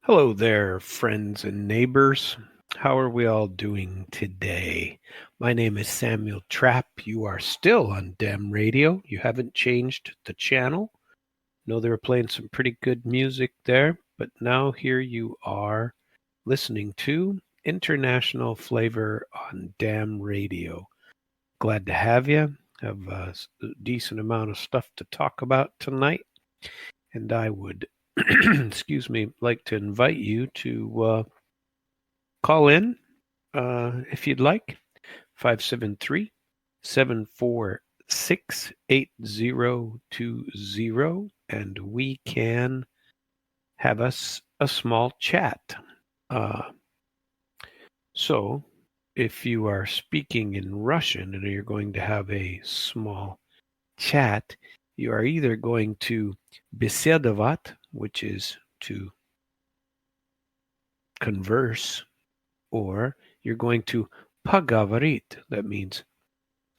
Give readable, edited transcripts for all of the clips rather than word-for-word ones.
Hello there, friends and neighbors. How are we all doing today? My name is Samuel Trapp. You are still on Dem Radio. You haven't changed the channel. Know they were playing some pretty good music there, but now here you are listening to International Flavor on Dam Radio. Glad to have you. Have a decent amount of stuff to talk about tonight, and I would excuse me, like to invite you to call in if you'd like. 573 746 8020, and we can have us a small chat. Uh, so, if you are speaking in Russian and you're going to have a small chat, you are either going to беседовать, which is to converse, or you're going to поговорить. That means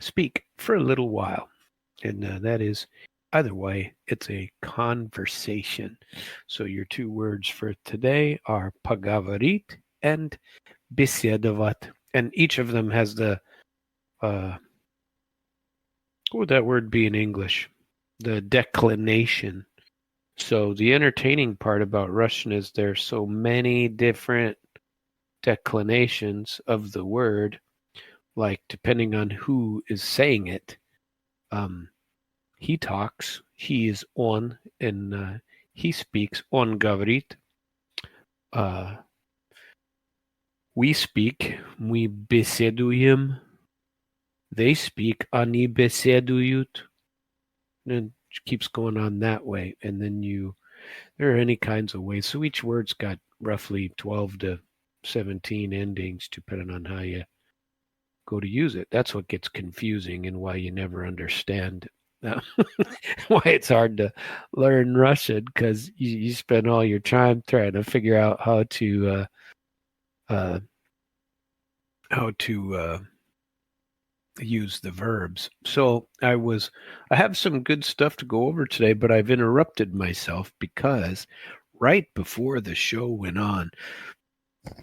speak for a little while. And that is, either way, it's a conversation. So your two words for today are поговорить and беседовать. And each of them has the, what would that word be in English? The declination. So the entertaining part about Russian is there's so many different declinations of the word, like depending on who is saying it. He talks, he is on, and he speaks, on говорит. We speak, мы беседуем. They speak, они беседуют. And it keeps going on that way. And then there are any kinds of ways. So each word's got roughly 12 to 17 endings, depending on how you go to use it. That's what gets confusing and why you never understand why it's hard to learn Russian, because you spend all your time trying to figure out how to use the verbs. So I have some good stuff to go over today, but I've interrupted myself because right before the show went on,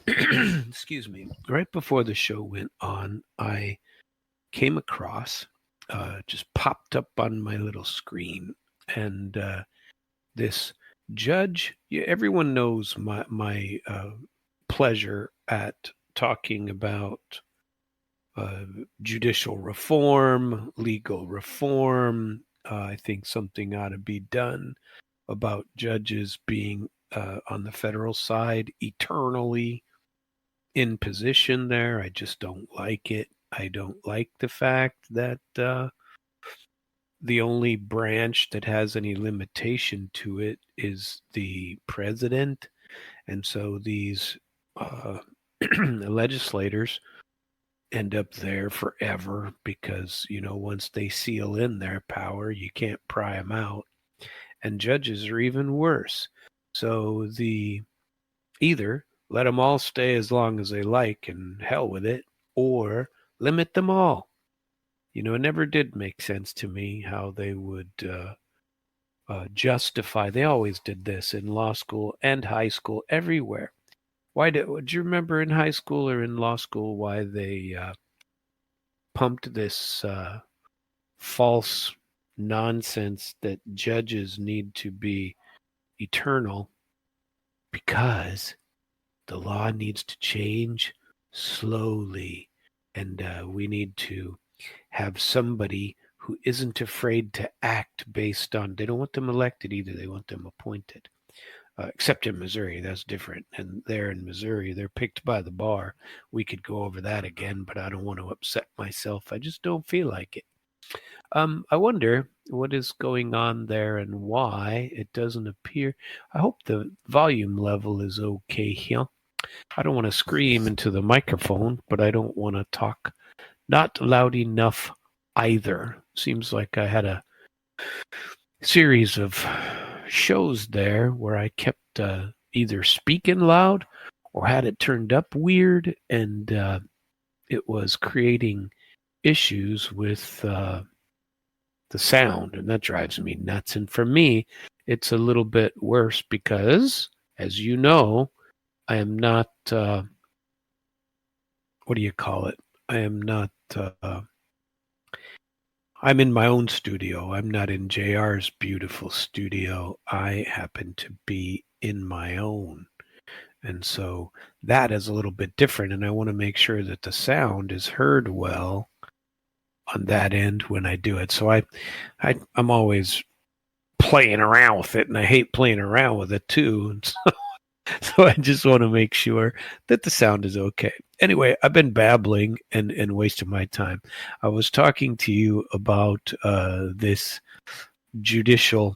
excuse me, right before the show went on, I came across, just popped up on my little screen, and this judge. Everyone knows my pleasure at talking about judicial reform, legal reform. I think something ought to be done about judges being on the federal side eternally in position there. I just don't like it. I don't like the fact that the only branch that has any limitation to it is the president. And so these legislators end up there forever because, once they seal in their power, you can't pry them out. And judges are even worse. So either let them all stay as long as they like and hell with it, or limit them all. It never did make sense to me how they would justify. They always did this in law school and high school, everywhere. Do you remember in high school or in law school why they pumped this false nonsense that judges need to be eternal? Because the law needs to change slowly, and we need to have somebody who isn't afraid to act based on. They don't want them elected either. They want them appointed. Except in Missouri, that's different. And there in Missouri, they're picked by the bar. We could go over that again, but I don't want to upset myself. I just don't feel like it. I wonder what is going on there and why it doesn't appear. I hope the volume level is okay here. I don't want to scream into the microphone, but I don't want to talk not loud enough either. Seems like I had a series of shows there where I kept either speaking loud or had it turned up weird, and it was creating issues with the sound, and that drives me nuts. And for me, it's a little bit worse because, As you know, I am not, what do you call it? I am not, I'm in my own studio. I'm not in JR's beautiful studio. I happen to be in my own. And so that is a little bit different. And I want to make sure that the sound is heard well on that end when I do it. So I'm always playing around with it, and I hate playing around with it too. And so I just want to make sure that the sound is okay. Anyway, I've been babbling and wasting my time. I was talking to you about this judicial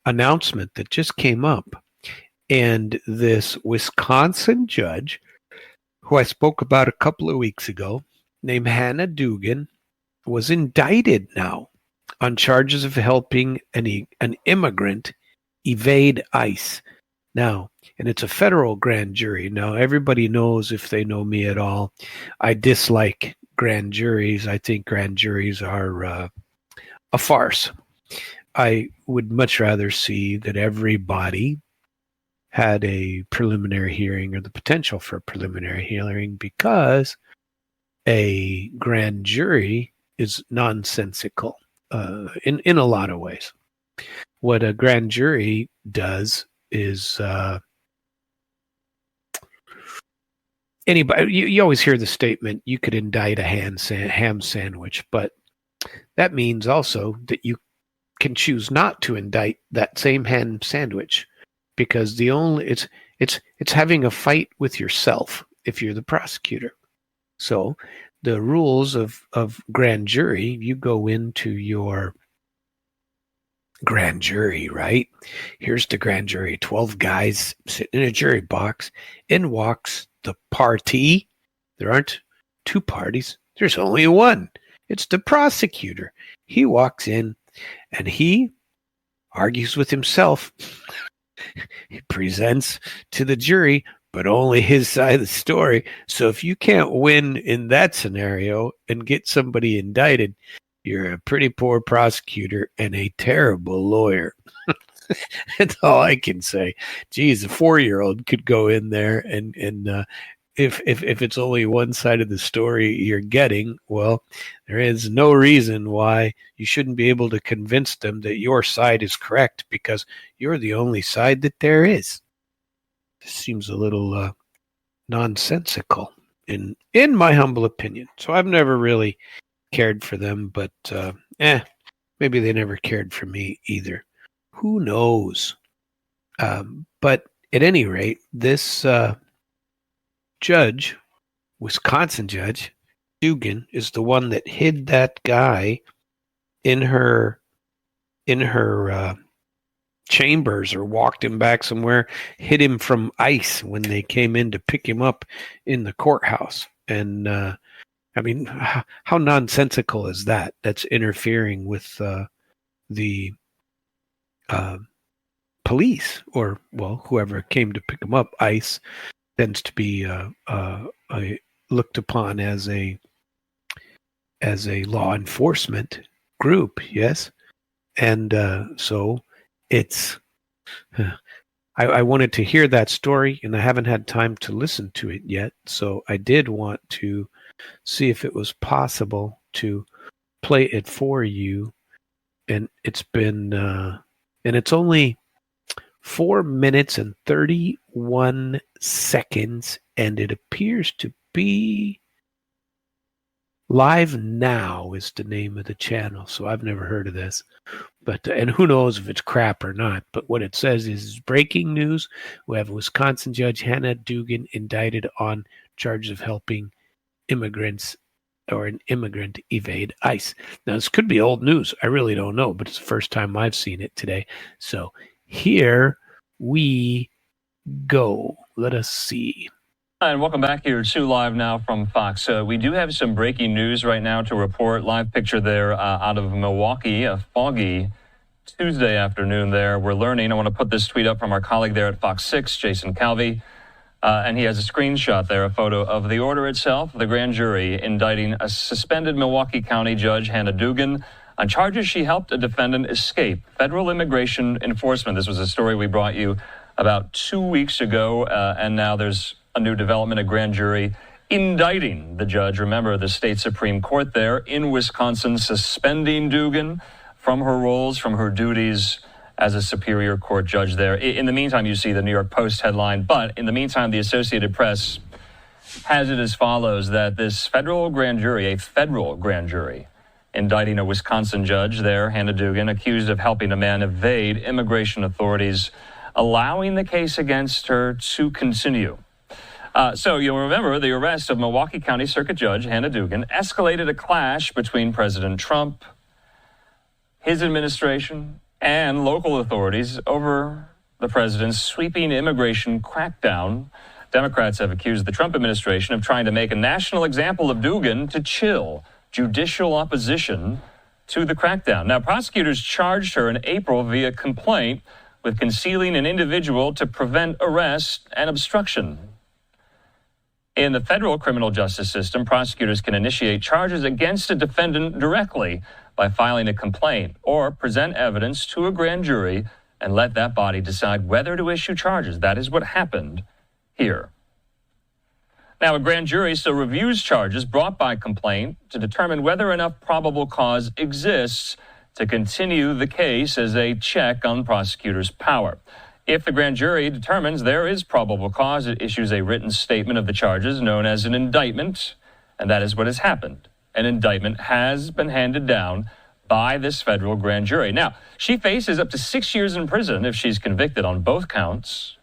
announcement that just came up. And this Wisconsin judge, who I spoke about a couple of weeks ago, named Hannah Dugan, was indicted now on charges of helping an immigrant evade ICE. Now, and it's a federal grand jury. Now, everybody knows, if they know me at all, I dislike grand juries. I think grand juries are a farce. I would much rather see that everybody had a preliminary hearing or the potential for a preliminary hearing, because a grand jury is nonsensical in a lot of ways. What a grand jury does is anybody, you always hear the statement, you could indict a ham sandwich, but that means also that you can choose not to indict that same ham sandwich, because it's having a fight with yourself if you're the prosecutor. So the rules of grand jury, you go into your grand jury, right? Here's the grand jury, 12 guys sitting in a jury box. In walks the party. There aren't two parties. There's only one. It's the prosecutor. He walks in and he argues with himself. He presents to the jury, but only his side of the story. So if you can't win in that scenario and get somebody indicted, you're a pretty poor prosecutor and a terrible lawyer. That's all I can say. Geez, a 4-year-old could go in there and if it's only one side of the story you're getting, well, there is no reason why you shouldn't be able to convince them that your side is correct, because you're the only side that there is. This seems a little nonsensical in my humble opinion. So I've never really cared for them, but maybe they never cared for me either. Who knows? But at any rate, this judge, Wisconsin judge, Dugan, is the one that hid that guy in her chambers, or walked him back somewhere, hid him from ICE when they came in to pick him up in the courthouse. And I mean, how nonsensical is that? That's interfering with the police, or, well, whoever came to pick him up. ICE tends to be looked upon as a law enforcement group, yes, and so it's. I wanted to hear that story, and I haven't had time to listen to it yet. So I did want to see if it was possible to play it for you. And it's been, and it's only 4 minutes and 31 seconds, and it appears to be Live Now is the name of the channel. So I've never heard of this, but and who knows if it's crap or not. But what it says is breaking news: we have Wisconsin judge Hannah Dugan indicted on charges of helping immigrants or an immigrant evade ICE. Now, this could be old news. I really don't know, but it's the first time I've seen it today. So here we go. Let us see. Hi, and welcome back here to Live Now from Fox. We do have some breaking news right now to report. Live picture there out of Milwaukee, a foggy Tuesday afternoon there. We're learning. I want to put this tweet up from our colleague there at Fox 6, Jason Calvi. And he has a screenshot there, a photo of the order itself, the grand jury indicting a suspended Milwaukee County judge, Hannah Dugan, on charges she helped a defendant escape federal immigration enforcement. This was a story we brought you about 2 weeks ago, and now there's a new development, a grand jury indicting the judge. Remember, the state Supreme Court there in Wisconsin suspending Dugan from her roles, from her duties as a Superior Court judge there. In the meantime, you see the New York Post headline, but in the meantime, the Associated Press has it as follows, that this federal grand jury, indicting a Wisconsin judge there, Hannah Dugan, accused of helping a man evade immigration authorities, allowing the case against her to continue. So you'll remember the arrest of Milwaukee County Circuit Judge Hannah Dugan escalated a clash between President Trump, his administration, and local authorities over the president's sweeping immigration crackdown. Democrats have accused the Trump administration of trying to make a national example of Dugan to chill judicial opposition to the crackdown. Now, prosecutors charged her in April via complaint with concealing an individual to prevent arrest and obstruction. In the federal criminal justice system, prosecutors can initiate charges against a defendant directly by filing a complaint or present evidence to a grand jury and let that body decide whether to issue charges. That is what happened here. Now, a grand jury still reviews charges brought by complaint to determine whether enough probable cause exists to continue the case as a check on prosecutors' power. If the grand jury determines there is probable cause, it issues a written statement of the charges known as an indictment, and that is what has happened. An indictment has been handed down by this federal grand jury. Now, she faces up to 6 years in prison if she's convicted on both counts.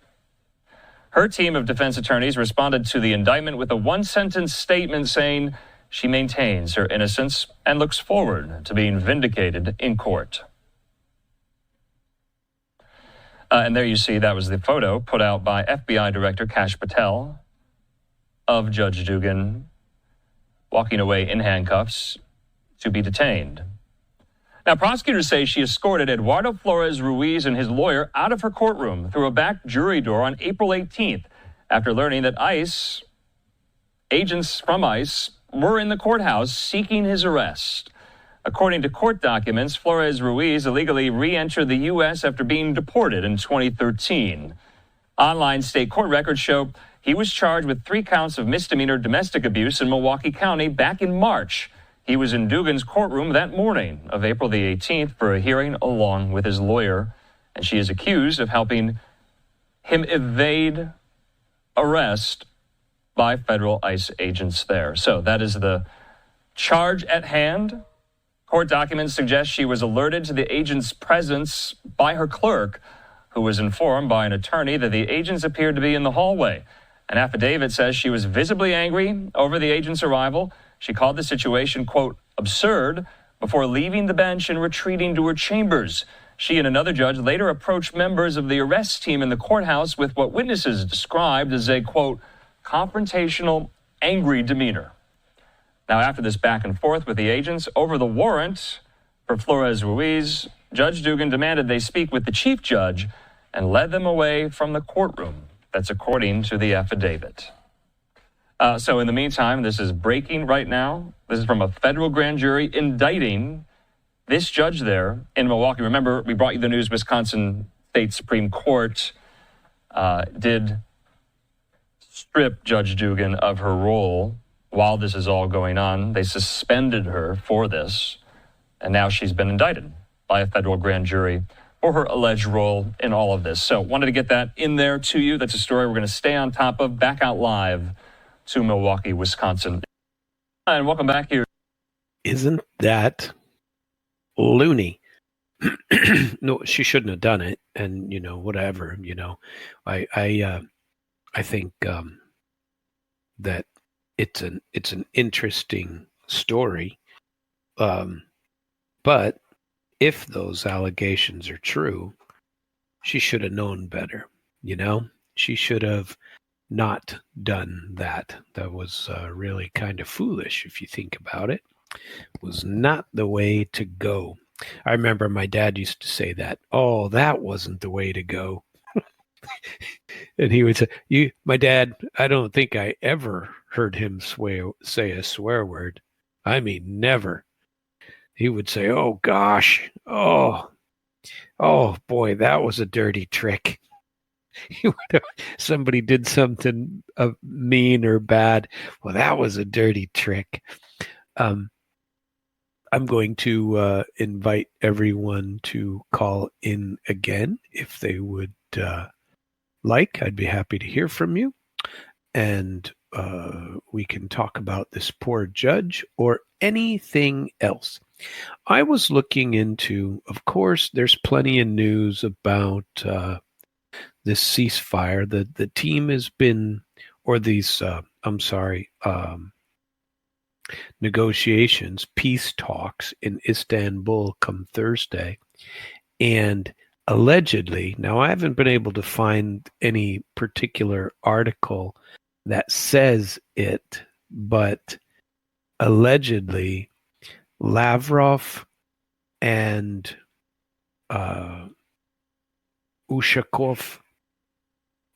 Her team of defense attorneys responded to the indictment with a one-sentence statement saying she maintains her innocence and looks forward to being vindicated in court. And there you see, that was the photo put out by FBI Director Kash Patel of Judge Dugan walking away in handcuffs to be detained. Now, prosecutors say she escorted Eduardo Flores Ruiz and his lawyer out of her courtroom through a back jury door on April 18th after learning that agents from ICE were in the courthouse seeking his arrest. According to court documents, Flores Ruiz illegally re-entered the U.S. after being deported in 2013. Online state court records show he was charged with 3 counts of misdemeanor domestic abuse in Milwaukee County back in March. He was in Dugan's courtroom that morning of April the 18th for a hearing along with his lawyer, and she is accused of helping him evade arrest by federal ICE agents there. So that is the charge at hand. Court documents suggest she was alerted to the agent's presence by her clerk, who was informed by an attorney that the agents appeared to be in the hallway. An affidavit says she was visibly angry over the agent's arrival. She called the situation, quote, absurd, before leaving the bench and retreating to her chambers. She and another judge later approached members of the arrest team in the courthouse with what witnesses described as a, quote, confrontational, angry demeanor. Now, after this back and forth with the agents over the warrant for Flores Ruiz, Judge Dugan demanded they speak with the chief judge and led them away from the courtroom. That's according to the affidavit. So in the meantime, this is breaking right now. This is from a federal grand jury indicting this judge there in Milwaukee. Remember, we brought you the news. Wisconsin State Supreme Court did strip Judge Dugan of her role while this is all going on. They suspended her for this, and now she's been indicted by a federal grand jury for her alleged role in all of this. So wanted to get that in there to you. That's a story we're going to stay on top of. Back out live to Milwaukee, Wisconsin. And welcome back here. Isn't that loony? No, she shouldn't have done it. And, whatever, I think that it's an interesting story. But if those allegations are true, she should have known better. She should have not done that. That was really kind of foolish if you think about it. It was not the way to go. I remember my dad used to say that. Oh, that wasn't the way to go. And he would say, my dad, I don't think I ever heard him say a swear word. I mean, never. He would say, oh, gosh. Oh, boy, that was a dirty trick. Somebody did something mean or bad. Well, that was a dirty trick. Um, I'm going to invite everyone to call in again if they would like. I'd be happy to hear from you. And we can talk about this poor judge or anything else. I was looking into, of course, there's plenty of news about this ceasefire. The team has been, or these, I'm sorry, negotiations, peace talks in Istanbul come Thursday. And allegedly, now I haven't been able to find any particular article that says it, but allegedly, Lavrov and uh, Ushakov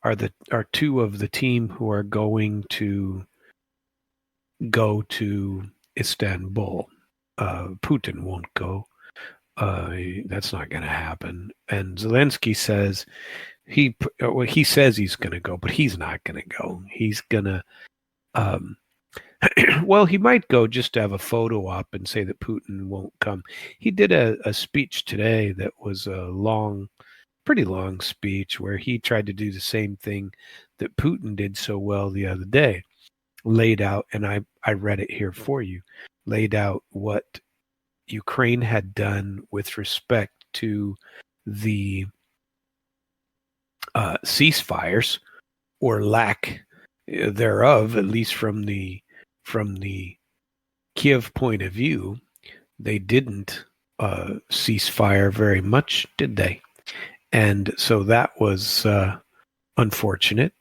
are two of the team who are going to go to Istanbul. Putin won't go. That's not going to happen. And Zelensky says he says he's going to go, but he's not going to go. He's going to um, well, he might go just to have a photo op and say that Putin won't come. He did a speech today that was a long, pretty long speech where he tried to do the same thing that Putin did so well the other day. Laid out, and I read it here for you, laid out what Ukraine had done with respect to the ceasefires or lack thereof, at least from the Kiev point of view. They didn't cease fire very much, did they? And so that was unfortunate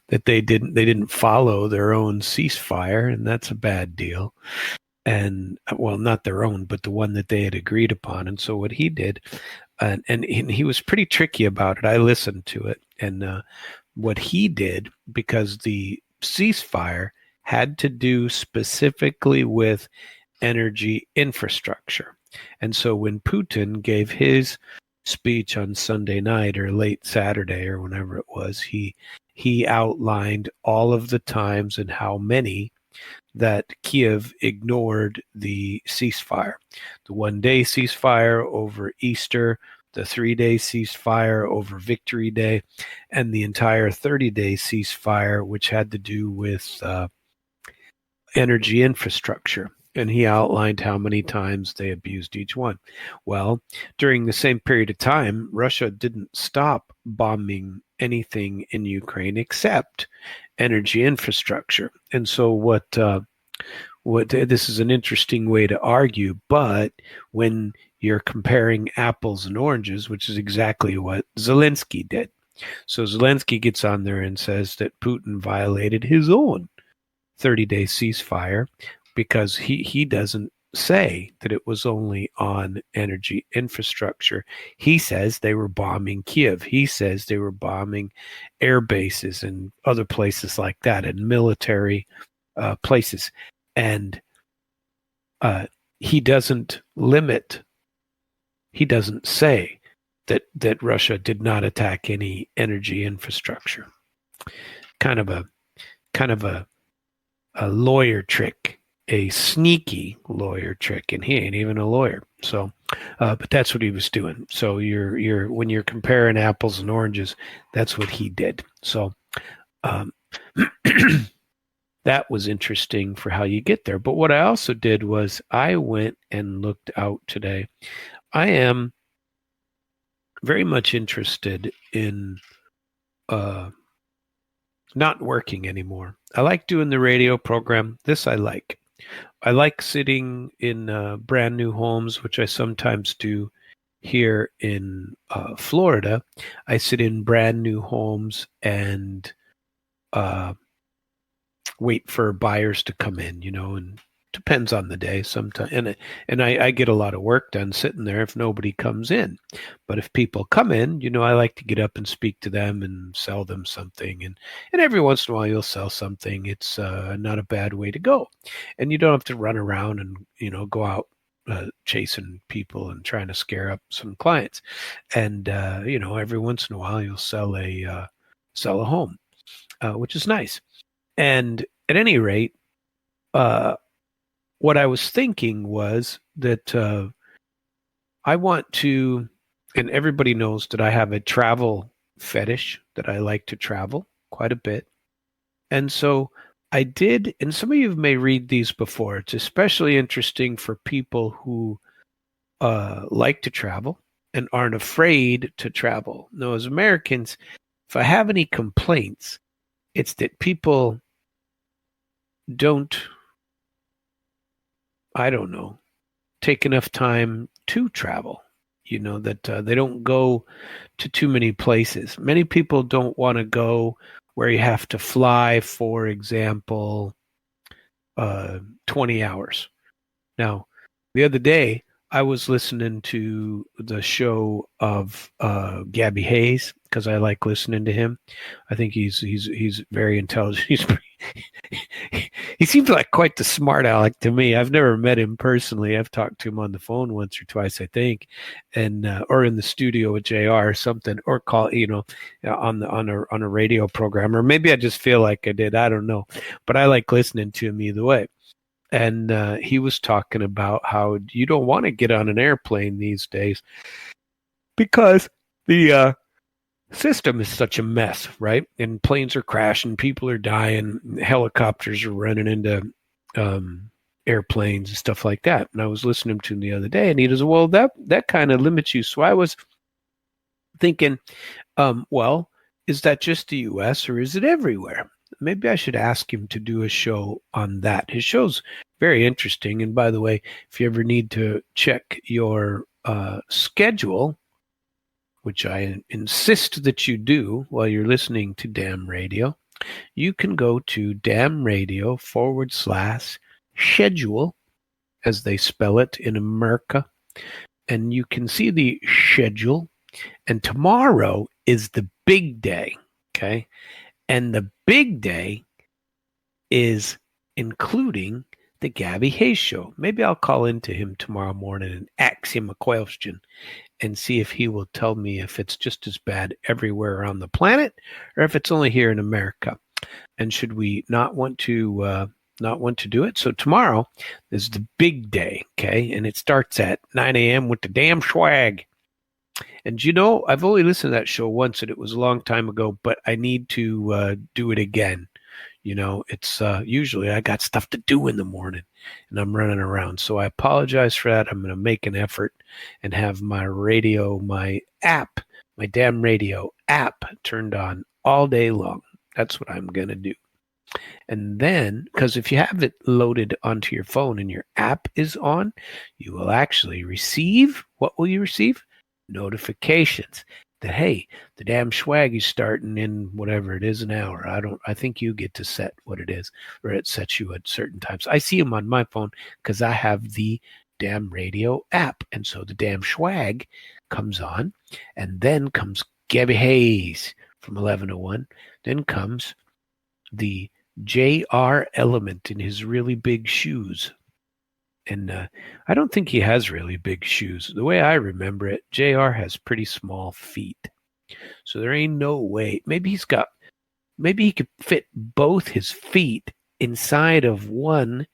that they didn't follow their own ceasefire, and that's a bad deal. And well, not their own, but the one that they had agreed upon. And so what he did, and he was pretty tricky about it. I listened to it, and what he did, because the ceasefire had to do specifically with energy infrastructure. And so when Putin gave his speech on Sunday night or late Saturday or whenever it was, he outlined all of the times and how many that Kiev ignored the ceasefire. The 1 day ceasefire over Easter, the 3 day ceasefire over Victory Day, and the entire 30-day ceasefire, which had to do with energy infrastructure. And he outlined how many times they abused each one. Well, during the same period of time, Russia didn't stop bombing anything in Ukraine except energy infrastructure. And so what this is an interesting way to argue, but when you're comparing apples and oranges, which is exactly what Zelensky did. So Zelensky gets on there and says that Putin violated his own 30-day ceasefire because he doesn't say that it was only on energy infrastructure. He says they were bombing Kiev. He says they were bombing air bases and other places like that, and military places. And he doesn't say that Russia did not attack any energy infrastructure. Kind of a lawyer trick, a sneaky lawyer trick, and he ain't even a lawyer. So, but that's what he was doing. So you're when you're comparing apples and oranges, that's what he did. So, that was interesting for how you get there. But what I also did was I went and looked out today. I am very much interested in not working anymore. I like doing the radio program. This I like. I like sitting in brand new homes, which I sometimes do here in Florida. I sit in brand new homes and wait for buyers to come in, and depends on the day sometimes. And I get a lot of work done sitting there if nobody comes in. But if people come in, I like to get up and speak to them and sell them something. And every once in a while you'll sell something. It's not a bad way to go. And you don't have to run around and, go out chasing people and trying to scare up some clients. And every once in a while you'll sell a home, which is nice. And at any rate, uh, what I was thinking was that I want to, and everybody knows that I have a travel fetish, that I like to travel quite a bit. And so I did, and some of you may read these before. It's especially interesting for people who like to travel and aren't afraid to travel. Now, as Americans, if I have any complaints, it's that people don't, I don't know, take enough time to travel. That they don't go to too many places. Many people don't want to go where you have to fly, for example, 20 hours. Now, the other day, I was listening to the show of Gabby Hayes because I like listening to him. I think he's very intelligent. He seems like quite the smart aleck to me. I've never met him personally. I've talked to him on the phone once or twice, I think, and or in the studio with JR or something, or call on a radio program, or maybe I just feel like I did. I don't know, but I like listening to him either way. And he was talking about how you don't want to get on an airplane these days because the system is such a mess, right? And planes are crashing, people are dying, helicopters are running into airplanes and stuff like that. And I was listening to him the other day, and he goes, "Well, that kind of limits you." So I was thinking, well, is that just the U.S. or is it everywhere? Maybe I should ask him to do a show on that. His show's very interesting. And by the way, if you ever need to check your schedule, which I insist that you do while you're listening to Damn Radio, you can go to damnradio/schedule, as they spell it in America, and you can see the schedule. And tomorrow is the big day, okay? And the big day is including the Gabby Hayes show. Maybe I'll call into him tomorrow morning and ask him a question and see if he will tell me if it's just as bad everywhere around the planet or if it's only here in America. And should we not want to do it? So tomorrow is the big day, okay? And it starts at 9 a.m. with the damn swag. And I've only listened to that show once, and it was a long time ago, but I need to do it again. It's usually I got stuff to do in the morning, and I'm running around. So I apologize for that. I'm going to make an effort and have my damn radio app turned on all day long. That's what I'm going to do. And then, because if you have it loaded onto your phone and your app is on, you will actually receive, what will you receive? Notifications that, hey, the damn swag is starting in whatever it is an hour. I think you get to set what it is, or it sets you at certain times. I see them on my phone because I have the damn radio app. And so the damn swag comes on, and then comes Gabby Hayes from 11 to 1. Then comes the JR Element in his really big shoes. And I don't think he has really big shoes. The way I remember it, JR has pretty small feet. So there ain't no way. Maybe he could fit both his feet inside of one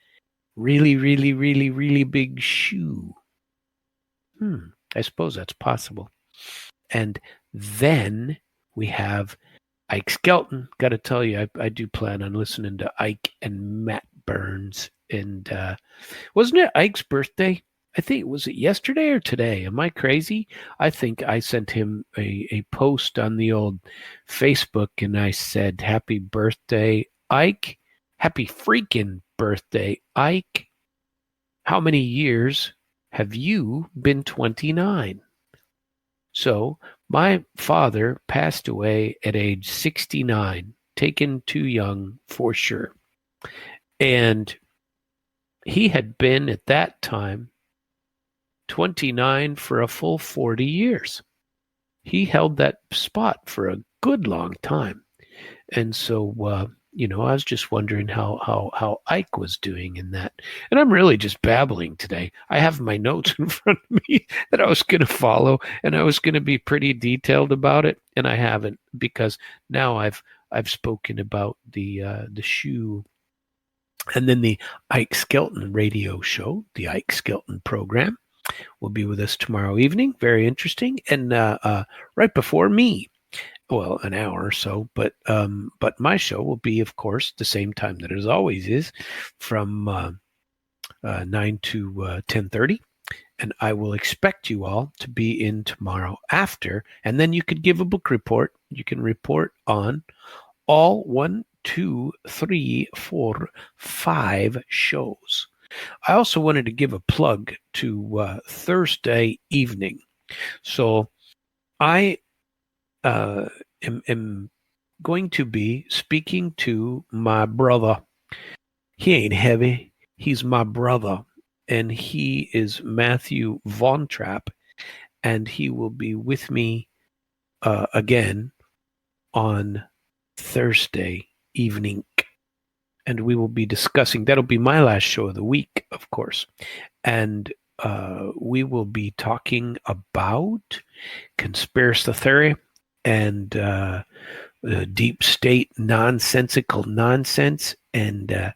really, really, really, really big shoe. I suppose that's possible. And then we have Ike Skelton. Got to tell you, I do plan on listening to Ike and Matt Burns. And wasn't it Ike's birthday? I think, was it yesterday or today? Am I crazy? I think I sent him a post on the old Facebook, and I said, "Happy birthday, Ike. Happy freaking birthday, Ike. How many years have you been 29?" So my father passed away at age 69, taken too young for sure. And he had been at that time 29 for a full 40 years. He held that spot for a good long time. And so I was just wondering how Ike was doing in that. And I'm really just babbling today. I have my notes in front of me that I was going to follow, and I was going to be pretty detailed about it, and I haven't, because now I've spoken about the shoe, and then the Ike Skelton radio show, the Ike Skelton program, will be with us tomorrow evening. Very interesting. And right before me, well, an hour or so, but my show will be, of course, the same time that it always is, from 9 to 10:30. And I will expect you all to be in tomorrow after, and then you could give a book report. You can report on all 1, 2, 3, 4, 5 shows. I also wanted to give a plug to Thursday evening. So I am going to be speaking to my brother. He ain't heavy. He's my brother, and he is Matthew Von Trapp, and he will be with me again on Thursday evening, and we will be discussing. That'll be my last show of the week, of course, and we will be talking about conspiracy theory and deep state nonsensical nonsense, and the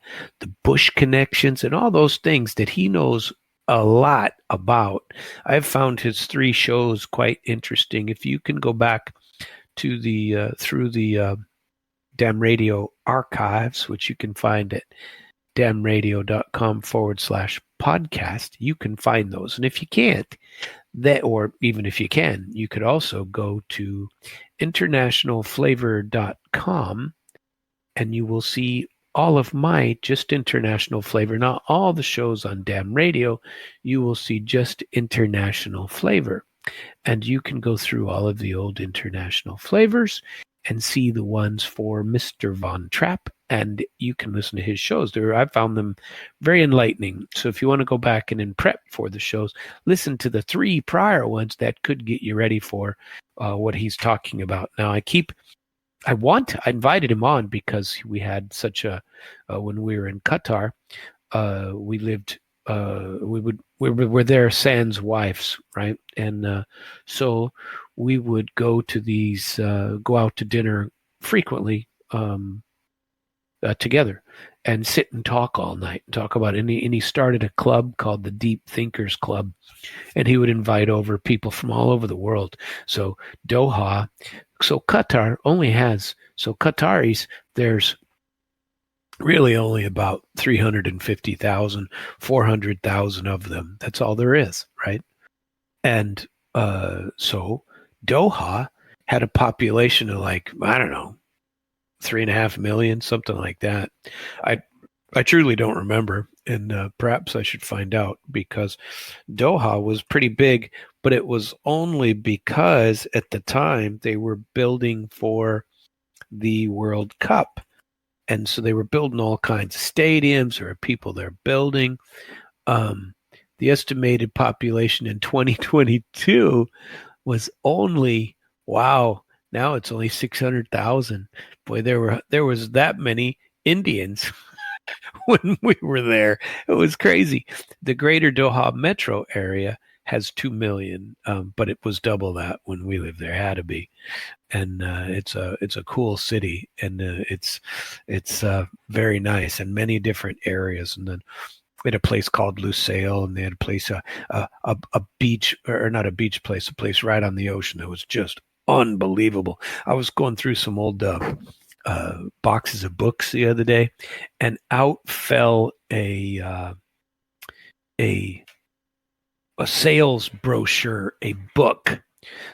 Bush connections and all those things that he knows a lot about. I've found his 3 shows quite interesting. If you can go back to the through the Damn Radio archives, which you can find at damnradio.com/podcast, you can find those. And if you can't, or even if you can, you could also go to internationalflavor.com, and you will see all of my just international flavor, not all the shows on Damn Radio. You will see just international flavor, and you can go through all of the old international flavors and see the ones for Mr. Von Trapp, and you can listen to his shows. I found them very enlightening. So if you want to go back and in prep for the shows, listen to the 3 prior ones that could get you ready for what he's talking about. Now, I invited him on because we had such when we were in Qatar, we lived, we were there sans wives, right? And so we would go out to dinner frequently, together, and sit and talk all night and talk about it. And he started a club called the Deep Thinkers Club, and he would invite over people from all over the world. So Doha, Qatar only has, Qataris, there's really only about 350,000, 400,000 of them. That's all there is, right? And so Doha had a population of, like, I don't know, 3.5 million, something like that. I truly don't remember, and perhaps I should find out, because Doha was pretty big, but it was only because at the time they were building for the World Cup. And so they were building all kinds of stadiums. There are people they're building. The estimated population in 2022 was only, wow, now it's only 600,000. Boy, there was that many Indians when we were there. It was crazy. The greater Doha metro area has 2 million, but it was double that when we lived there. It had to be. And it's a cool city, and it's very nice, and many different areas. And then we had a place called Lusail, and they had a place, a beach, or not a beach place, a place right on the ocean that was just unbelievable. I was going through some old boxes of books the other day, and out fell a sales brochure, a book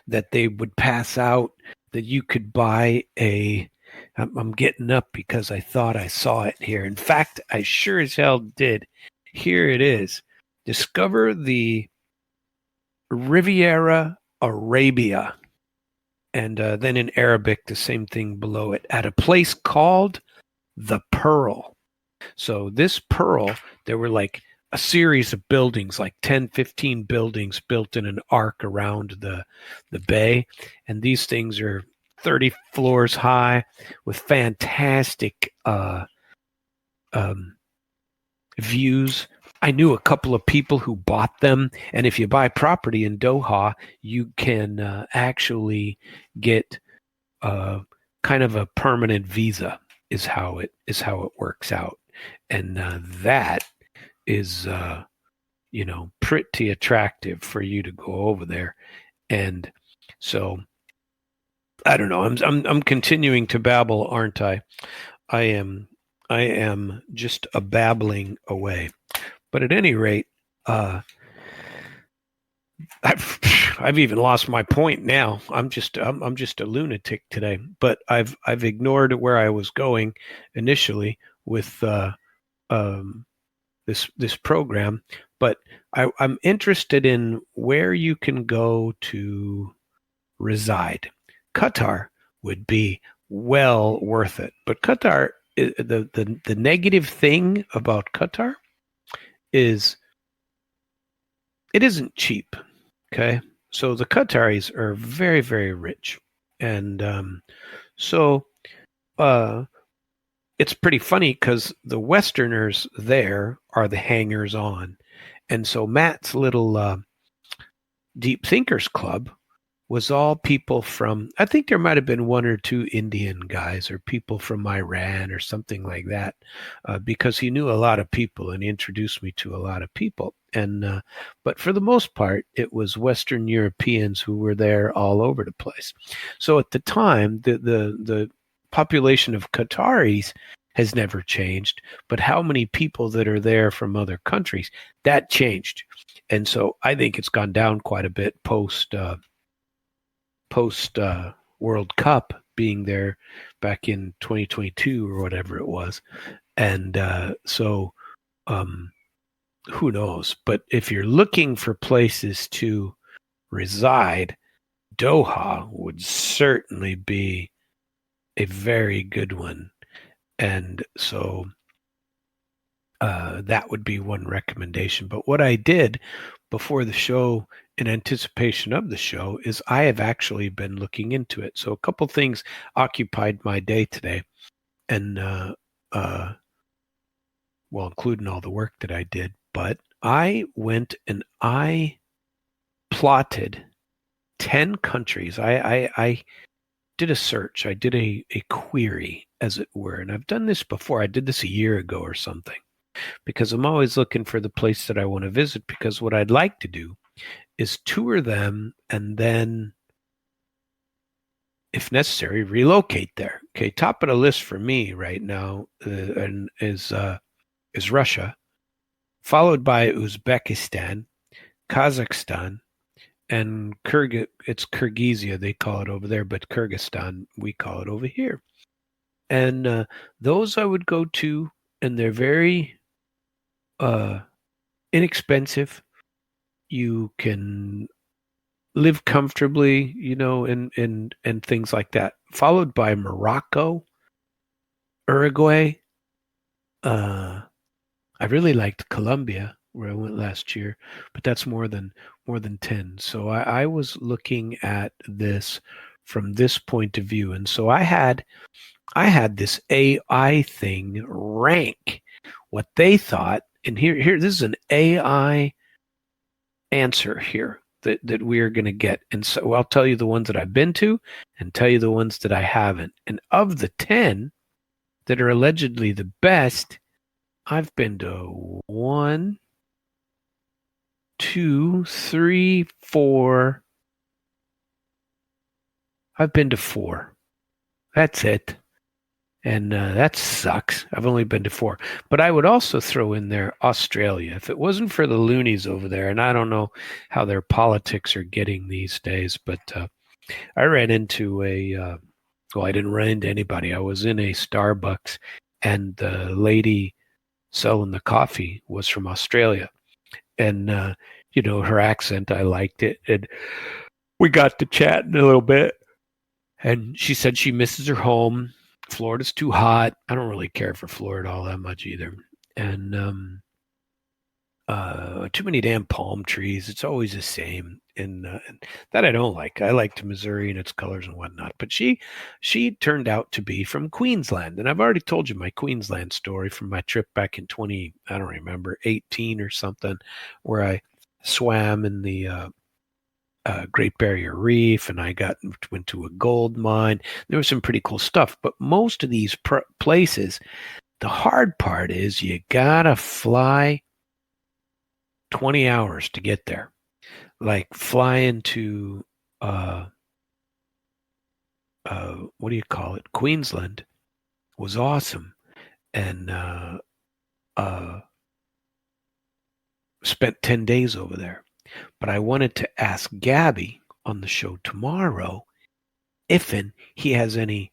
that they would pass out, that you could buy I'm getting up because I thought I saw it here. In fact, I sure as hell did. Here it is. Discover the Riviera Arabia. And then in Arabic, the same thing below it, at a place called the Pearl. So this Pearl, there were like a series of buildings, like 10, 15 buildings built in an arc around the bay. And these things are 30 floors high with fantastic um, views. I knew a couple of people who bought them, and if you buy property in Doha, you can actually get kind of a permanent visa. Is how it works out, and that is pretty attractive for you to go over there. And so I don't know. I'm continuing to babble, aren't I? I am I am just a babbling away. But at any rate, uh, I've I've even lost my point now. I'm just a lunatic today. But I've ignored where I was going initially with um, this program. But I'm interested in where you can go to reside. Qatar would be well worth it. But Qatar, the negative thing about Qatar is it isn't cheap. Okay, so the Qataris are very, very rich, and so uh, it's pretty funny because the Westerners there are the hangers on, and so Matt's little Deep Thinkers Club was all people from, I think there might have been one or two Indian guys or people from Iran or something like that, because he knew a lot of people and he introduced me to a lot of people. And but for the most part, it was Western Europeans who were there all over the place. So at the time, the population of Qataris has never changed, but how many people that are there from other countries, that changed. And so I think it's gone down quite a bit post World Cup being there back in 2022 or whatever it was. And so um, who knows? But if you're looking for places to reside, Doha would certainly be a very good one. And so that would be one recommendation. But what I did before the show, in anticipation of the show, is I have actually been looking into it. So a couple things occupied my day today, and well, including all the work that I did. But I went and I plotted 10 countries. I did a search. I did a query, as it were. And I've done this before. I did this a year ago or something, because I'm always looking for the place that I want to visit, because what I'd like to do is tour them and then, if necessary, relocate there. Okay, top of the list for me right now and is Russia, followed by Uzbekistan, Kazakhstan, and it's Kyrgyzia, they call it over there, but Kyrgyzstan, we call it over here. And those I would go to, and they're very inexpensive. You can live comfortably, and things like that. Followed by Morocco, Uruguay. I really liked Colombia, where I went last year, but that's more than 10. So I was looking at this from this point of view, and so I had this AI thing rank what they thought, and here this is an AI answer here that we are going to get. And so I'll tell you the ones that I've been to and tell you the ones that I haven't. And of the 10 that are allegedly the best, I've been to 1, 2, 3, 4. I've been to 4. That's it. And that sucks. I've only been to 4. But I would also throw in there Australia. If it wasn't for the loonies over there, and I don't know how their politics are getting these days, but I ran into well, I didn't run into anybody. I was in a Starbucks, and the lady selling the coffee was from Australia. And, her accent, I liked it. And we got to chatting a little bit. And she said she misses her home. Florida's too hot. I don't really care for Florida all that much either. And too many damn palm trees. It's always the same. and that I don't like. I liked Missouri and its colors and whatnot. But she turned out to be from Queensland, and I've already told you my Queensland story from my trip back in 20, I don't remember, 18 or something, where I swam in the Great Barrier Reef, and I went to a gold mine. There was some pretty cool stuff, but most of these places, the hard part is you gotta fly 20 hours to get there. Like flying to what do you call it? Queensland was awesome, and uh, spent 10 days over there. But I wanted to ask Gabby on the show tomorrow if he has any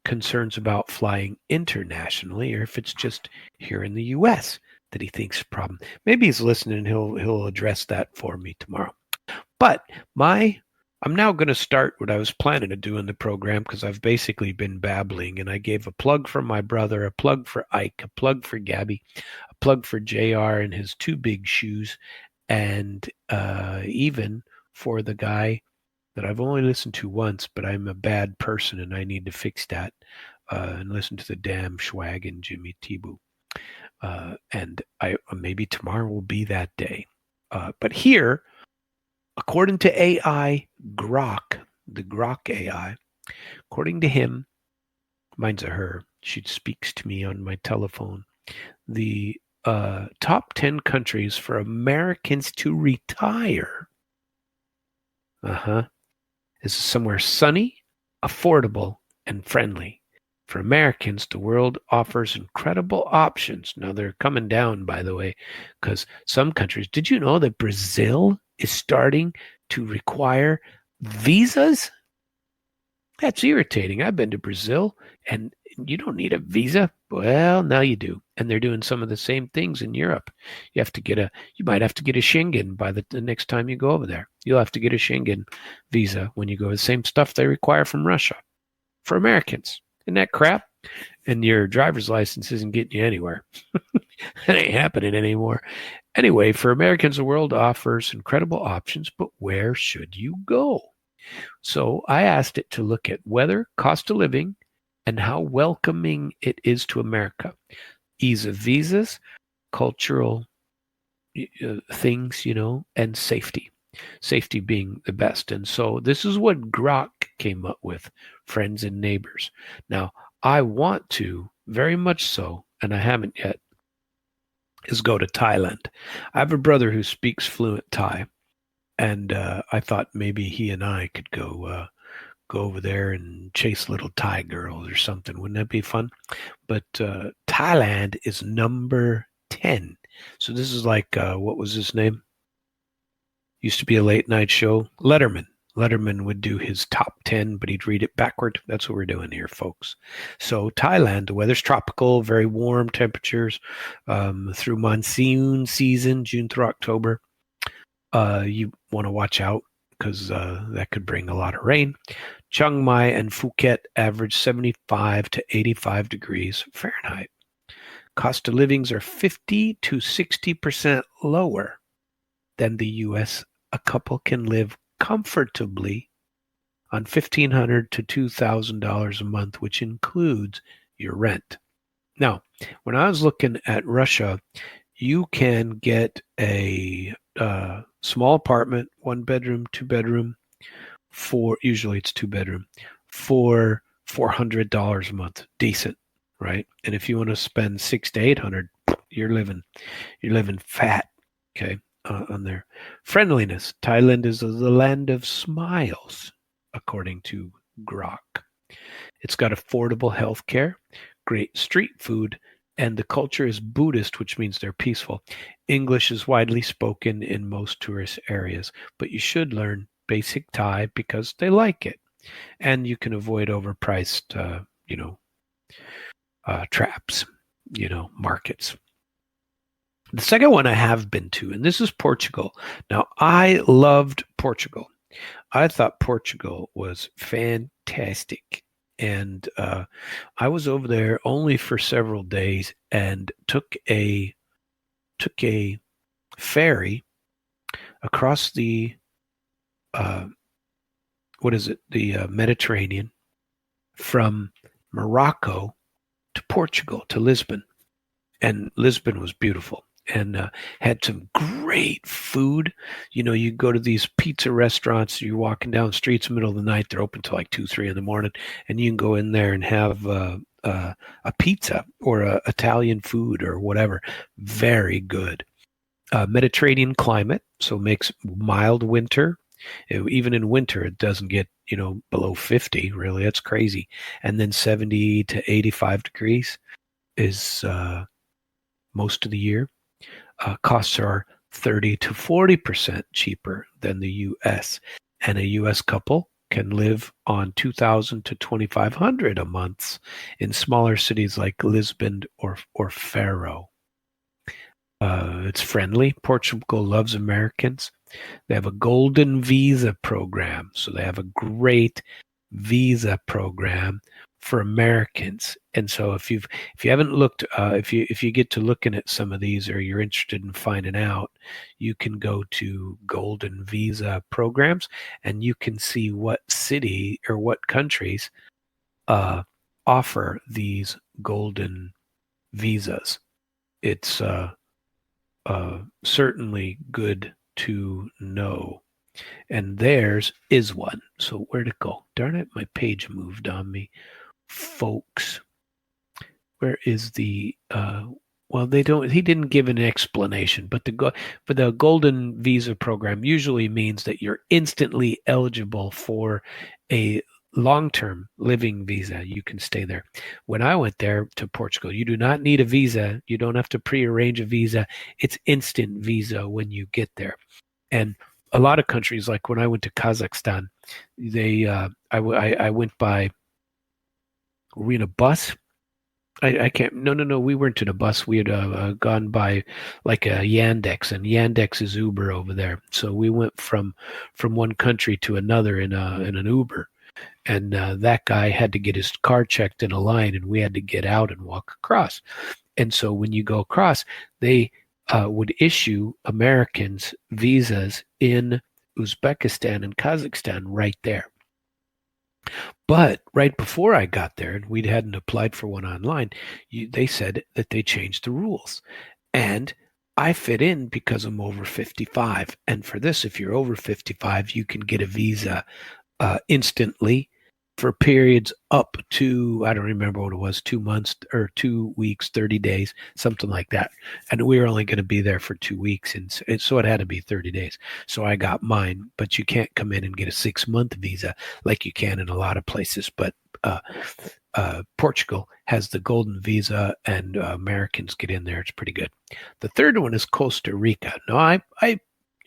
concerns about flying internationally, or if it's just here in the U.S. that he thinks a problem. Maybe he's listening. He'll address that for me tomorrow. But I'm now going to start what I was planning to do in the program, because I've basically been babbling, and I gave a plug for my brother, a plug for Ike, a plug for Gabby, a plug for JR and his two big shoes, and even for the guy that I've only listened to once, but I'm a bad person and I need to fix that, and listen to the damn Schwag and Jimmy Tibu. And I maybe tomorrow will be that day. But here, according to AI Grok, the Grok AI, according to him, mine's a her, she speaks to me on my telephone, the top 10 countries for Americans to retire. Is somewhere sunny, affordable, and friendly. For Americans, the world offers incredible options. Now they're coming down, by the way, because some countries, did you know that Brazil is starting to require visas? That's irritating. I've been to Brazil, and you don't need a visa. Well, now you do. And they're doing some of the same things in Europe. You might have to get a Schengen by the next time you go over there. You'll have to get a Schengen visa when you go. The same stuff they require from Russia for Americans. Isn't that crap? And your driver's license isn't getting you anywhere. That ain't happening anymore. Anyway, for Americans, the world offers incredible options, but where should you go? So I asked it to look at weather, cost of living, and how welcoming it is to America. Ease of visas, cultural things, and safety. Safety being the best. And so this is what Grok came up with, friends and neighbors. Now, I want to, very much so, and I haven't yet, is go to Thailand. I have a brother who speaks fluent Thai, and I thought maybe he and I could go over there and chase little Thai girls or something. Wouldn't that be fun? But Thailand is number 10. So this is like, what was his name? Used to be a late night show. Letterman. Letterman would do his top 10, but he'd read it backward. That's what we're doing here, folks. So Thailand, the weather's tropical, very warm temperatures through monsoon season, June through October. You want to watch out because that could bring a lot of rain. Chiang Mai and Phuket average 75 to 85 degrees Fahrenheit. Cost of livings are 50 to 60% lower than the U.S. A couple can live comfortably on $1,500 to $2,000 a month, which includes your rent. Now, when I was looking at Russia, you can get a small apartment, 1 bedroom, 2 bedroom, usually it's 2 bedroom, for $400 a month. Decent, right? And if you want to spend $600 to $800, you're living fat, okay, on there. Friendliness. Thailand is the land of smiles, according to Grok. It's got affordable health care, great street food, and the culture is Buddhist, which means they're peaceful. English is widely spoken in most tourist areas, but you should learn basic Thai because they like it. And you can avoid overpriced, traps, markets. The second one I have been to, and this is Portugal. Now, I loved Portugal. I thought Portugal was fantastic. And I was over there only for several days and took a ferry across the uh, what is it? The Mediterranean from Morocco to Portugal to Lisbon, and Lisbon was beautiful and had some great food. You know, you go to these pizza restaurants, you're walking down the streets in the middle of the night, they're open till like 2, 3 in the morning, and you can go in there and have a pizza or Italian food or whatever. Very good. Mediterranean climate, so it makes mild winter. Even in winter, it doesn't get, below 50, really. That's crazy. And then 70 to 85 degrees is most of the year. Costs are 30 to 40% cheaper than the U.S. And a U.S. couple can live on 2,000 to 2,500 a month in smaller cities like Lisbon or Faro. It's friendly. Portugal loves Americans. They have a golden visa program. So they have a great visa program for Americans. And so if you haven't looked, if you get to looking at some of these or you're interested in finding out, you can go to golden visa programs and you can see what city or what countries offer these golden visas. It's certainly good to know. And theirs is one. So where'd it go? Darn it, my page moved on me. Folks, where is the well, he didn't give an explanation, but the golden visa program usually means that you're instantly eligible for a long-term living visa. You can stay there. When I went there to Portugal, you do not need a visa. You don't have to prearrange a visa. It's instant visa when you get there. And a lot of countries, like when I went to Kazakhstan, I went by, were we in a bus? I can't. No. We weren't in a bus. We had gone by like a Yandex, and Yandex is Uber over there. So we went from one country to another in an Uber, and that guy had to get his car checked in a line, and we had to get out and walk across. And so when you go across, they would issue Americans visas in Uzbekistan and Kazakhstan right there. But right before I got there, and we hadn't applied for one online, they said that they changed the rules. And I fit in because I'm over 55. And for this, if you're over 55, you can get a visa instantly for periods up to, I don't remember what it was, 2 months or 2 weeks, 30 days, something like that. And we were only going to be there for 2 weeks. And so it had to be 30 days. So I got mine, but you can't come in and get a 6-month visa like you can in a lot of places. But Portugal has the golden visa, and Americans get in there. It's pretty good. The third one is Costa Rica. No, I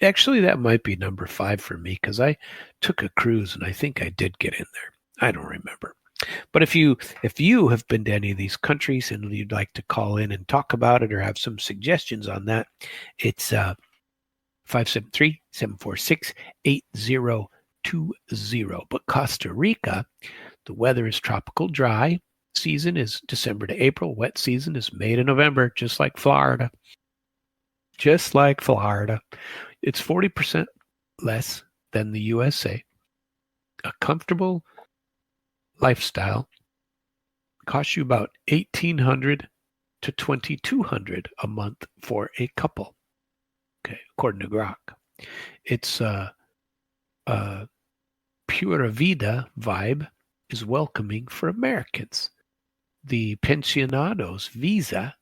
actually, that might be number 5 for me because I took a cruise and I think I did get in there. I don't remember. But if you have been to any of these countries and you'd like to call in and talk about it or have some suggestions on that, it's 573-746-8020. But Costa Rica, the weather is tropical dry. Season is December to April. Wet season is May to November, just like Florida. Just like Florida. It's 40% less than the USA. A comfortable lifestyle costs you about $1,800 to $2,200 a month for a couple. Okay, according to Grok. It's Pura Vida vibe is welcoming for Americans. The Pensionados visa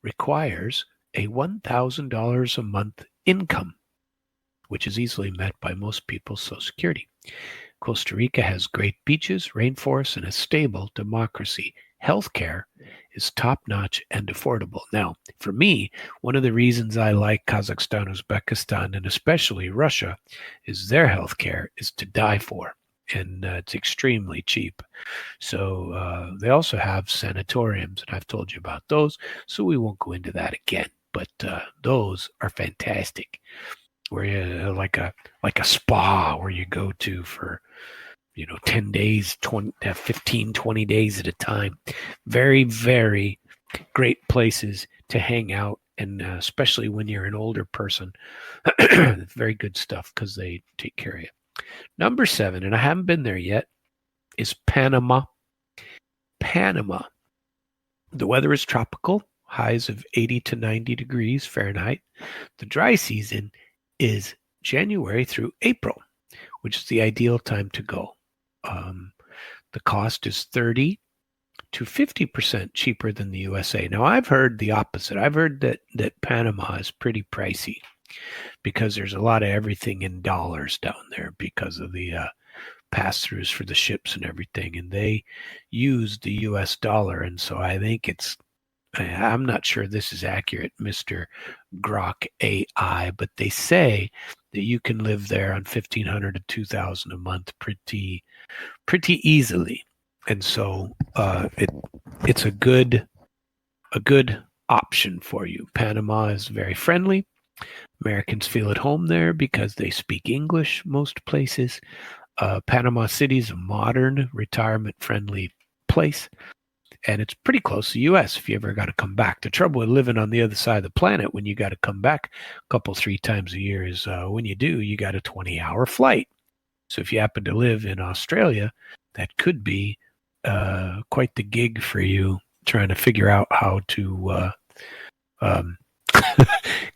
requires a $1,000 a month income, which is easily met by most people's Social Security. Costa Rica has great beaches, rainforests, and a stable democracy. Healthcare is top-notch and affordable. Now, for me, one of the reasons I like Kazakhstan, Uzbekistan, and especially Russia is their healthcare is to die for, and it's extremely cheap. So they also have sanatoriums, and I've told you about those, so we won't go into that again. But those are fantastic. Where you like a spa where you go to for 10 days, 15, 20 days at a time. Very, very great places to hang out And especially when you're an older person, very good stuff because they take care of you. Number 7, and I haven't been there yet, is Panama. Panama. The weather is tropical, highs of 80 to 90 degrees Fahrenheit. The dry season is January through April, which is the ideal time to go. The cost is 30 to 50% cheaper than the USA. Now, I've heard the opposite. I've heard that Panama is pretty pricey because there's a lot of everything in dollars down there because of the pass-throughs for the ships and everything, and they use the US dollar. And so I think I'm not sure this is accurate, Mr. Grok AI, but they say that you can live there on $1,500 to $2,000 a month pretty easily. And so it's a good option for you. Panama is very friendly. Americans feel at home there because they speak English most places. Panama City is a modern, retirement-friendly place, and it's pretty close to the U.S. if you ever got to come back. The trouble with living on the other side of the planet when you got to come back a couple, 3 times a year is when you do, you got a 20-hour flight. So if you happen to live in Australia, that could be quite the gig for you trying to figure out how to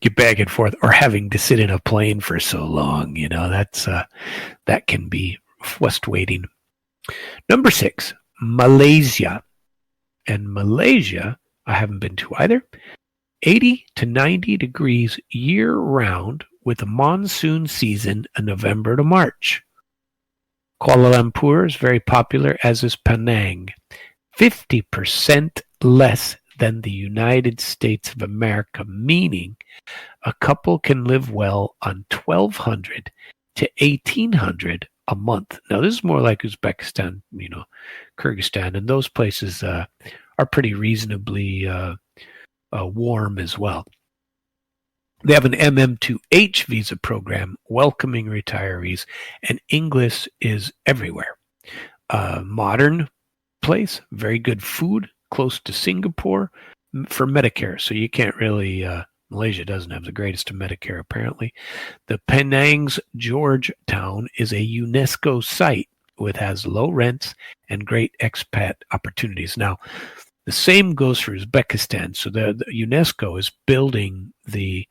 get back and forth, or having to sit in a plane for so long. That can be west waiting. Number 6, Malaysia. And Malaysia, I haven't been to either. 80 to 90 degrees year round with a monsoon season in November to March. Kuala Lumpur is very popular, as is Penang. 50% less than the United States of America, meaning a couple can live well on $1,200 to $1,800 a month. Now, this is more like Uzbekistan, Kyrgyzstan, and those places are pretty reasonably warm as well. They have an MM2H visa program welcoming retirees, and English is everywhere. Modern place, very good food, close to Singapore for Medicare. So you can't really, Malaysia doesn't have the greatest of Medicare apparently. The Penang's Georgetown is a UNESCO site which has low rents and great expat opportunities. Now, the same goes for Uzbekistan. So the UNESCO is building the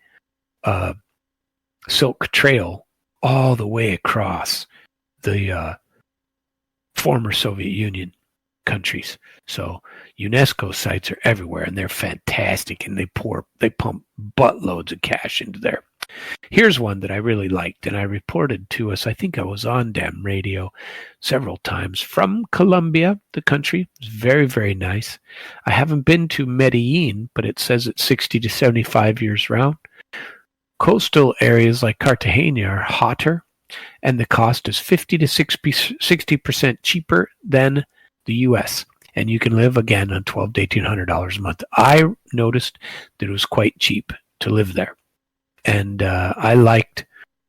Silk Trail all the way across the former Soviet Union countries. So UNESCO sites are everywhere, and they're fantastic, and they pump buttloads of cash into there. Here's one that I really liked, and I reported to us. I think I was on Damn Radio several times from Colombia, the country. It's very, very nice. I haven't been to Medellin, but it says it's 60 to 75 years round. Coastal areas like Cartagena are hotter, and the cost is 50 to 60% cheaper than the U.S., and you can live again on $1,200 to $1,800 a month. I noticed that it was quite cheap to live there, and I liked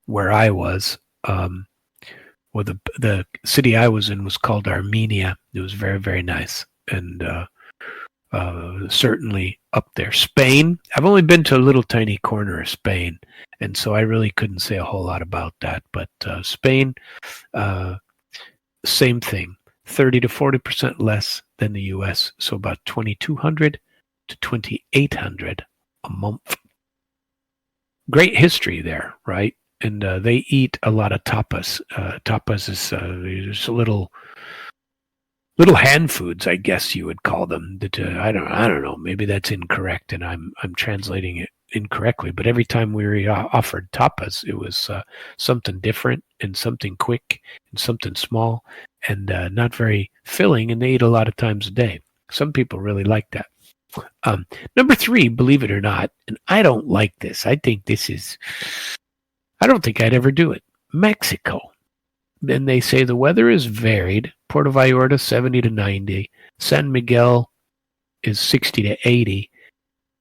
where I was. The city I was in was called Armenia. It was very, very nice, and certainly up there. Spain, I've only been to a little tiny corner of Spain, and so I really couldn't say a whole lot about that. But Spain, same thing, 30 to 40% less than the U.S., so about $2,200 to $2,800 a month. Great history there, right? And they eat a lot of tapas. Tapas is just little hand foods, I guess you would call them. That I don't know. Maybe that's incorrect, and I'm translating it incorrectly. But every time we were offered tapas, it was something different and something quick and something small and not very filling. And they eat a lot of times a day. Some people really like that. Number 3, believe it or not, and I don't like this. I don't think I'd ever do it. Mexico. Then they say the weather is varied. Puerto Vallarta, 70 to 90. San Miguel is 60 to 80.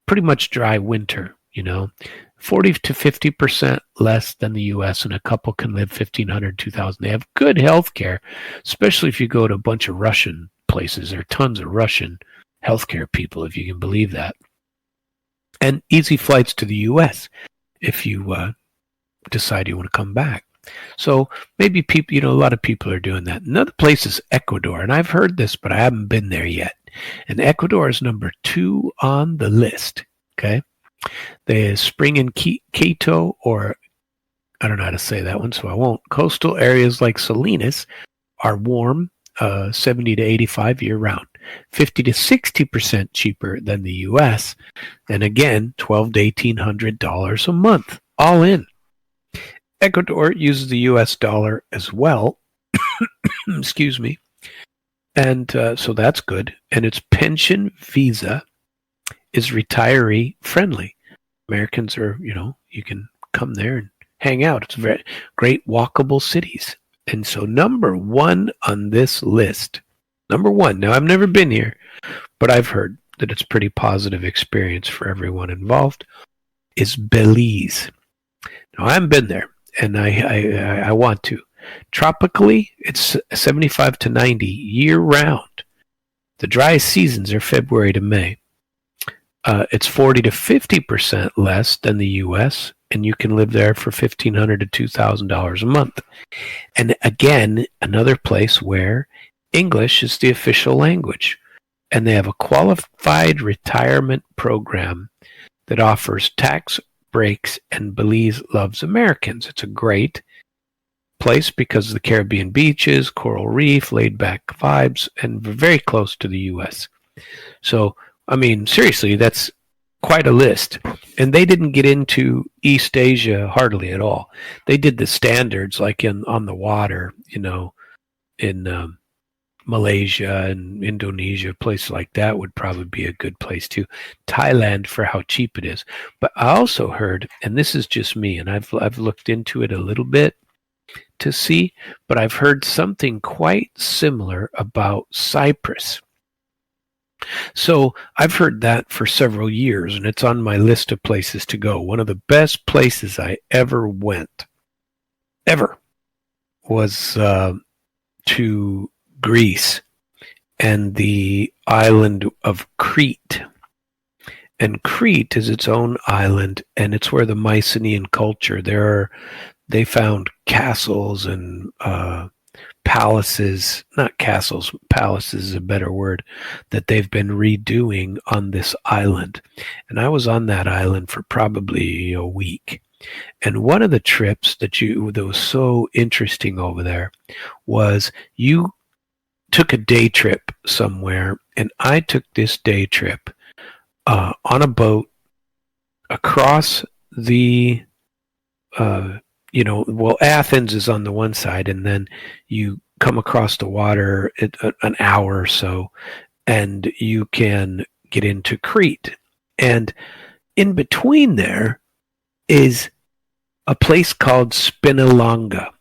Pretty much dry winter, 40 to 50% less than the U.S., and a couple can live $1,500, $2,000. They have good health care, especially if you go to a bunch of Russian places. There are tons of Russian healthcare people, if you can believe that. and easy flights to the U.S. if you decide you want to come back. So maybe people, a lot of people are doing that. Another place is Ecuador, and I've heard this, but I haven't been there yet. And Ecuador is number 2 on the list. Okay, the spring in Quito, or I don't know how to say that one, so I won't. Coastal areas like Salinas are warm, 70 to 85 year round, 50 to 60% cheaper than the U.S. And again, $1,200 to $1,800 a month, all in. Ecuador uses the U.S. dollar as well. Excuse me. And so that's good. And its pension visa is retiree friendly. Americans are, you can come there and hang out. It's very great walkable cities. And so number 1 on this list, number 1, now I've never been here, but I've heard that it's a pretty positive experience for everyone involved, is Belize. Now I haven't been there, and I want to. Tropically, it's 75 to 90 year round. The driest seasons are February to May. It's 40 to 50% less than the U.S., and you can live there for $1,500 to $2,000 a month. And again, another place where English is the official language, and they have a qualified retirement program that offers tax breaks, and Belize loves Americans. It's a great place because of the Caribbean beaches, coral reef, laid-back vibes, and very close to the U.S. So, I mean, seriously, that's quite a list. And they didn't get into East Asia hardly at all. They did the standards, like on the water, in Malaysia and Indonesia, places like that would probably be a good place too. Thailand, for how cheap it is. But I also heard, and this is just me, and I've looked into it a little bit to see, but I've heard something quite similar about Cyprus. So I've heard that for several years, and it's on my list of places to go. One of the best places I ever went, was to Greece and the island of Crete. And Crete is its own island, and it's where the Mycenaean culture, they found castles and palaces, not castles, palaces is a better word, that they've been redoing on this island. And I was on that island for probably a week. And one of the trips that was so interesting over there was you took a day trip somewhere, and I took this day trip on a boat across the Athens is on the one side, and then you come across the water an hour or so, and you can get into Crete. And in between there is a place called Spinalonga.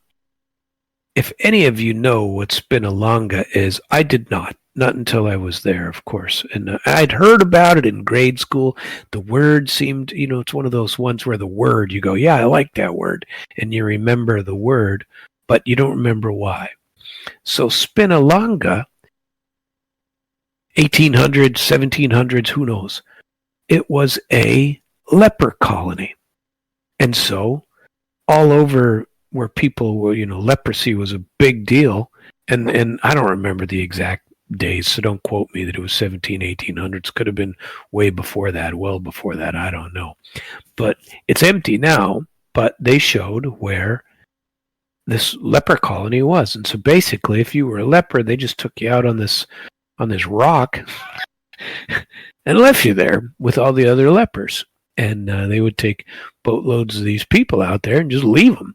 If any of you know what Spinalonga is, I did not until I was there, of course. And I'd heard about it in grade school. The word seemed, it's one of those ones where the word, you go, yeah, I like that word. And you remember the word, but you don't remember why. So Spinalonga, 1800s, 1700s, who knows? It was a leper colony. And so all over where people were, leprosy was a big deal. And I don't remember the exact days, so don't quote me that it was 1800s. Could have been way before that, well before that, I don't know. But it's empty now, but they showed where this leper colony was. And so basically, if you were a leper, they just took you out on this rock and left you there with all the other lepers. And they would take boatloads of these people out there and just leave them.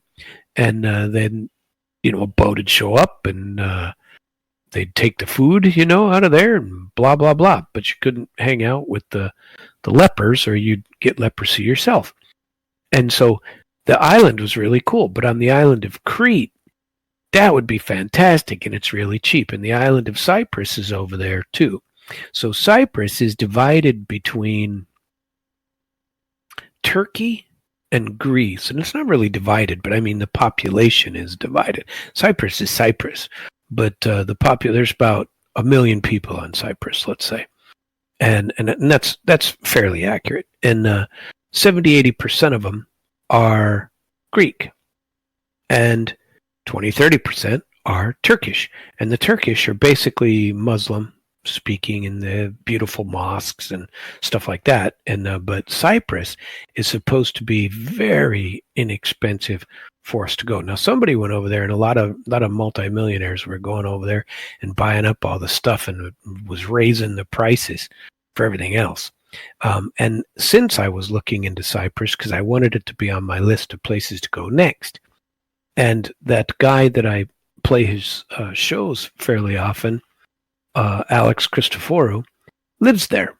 And then, a boat would show up, and they'd take the food, out of there, and blah, blah, blah. But you couldn't hang out with the lepers, or you'd get leprosy yourself. And so the island was really cool. But on the island of Crete, that would be fantastic, and it's really cheap. And the island of Cyprus is over there, too. So Cyprus is divided between Turkey and Greece. And it's not really divided, but I mean, the population is divided. Cyprus is Cyprus. But there's about 1 million people on Cyprus, let's say. and that's fairly accurate. And 70-80% of them are Greek, and 20-30% are Turkish. And the Turkish are basically Muslim speaking in the beautiful mosques and stuff like that. And but Cyprus is supposed to be very inexpensive for us to go. Now somebody went over there, and a lot of multimillionaires were going over there and buying up all the stuff, and was raising the prices for everything else. And since I was looking into Cyprus, because I wanted it to be on my list of places to go next, and that guy that I play his shows fairly often, Alex Christoforou, lives there.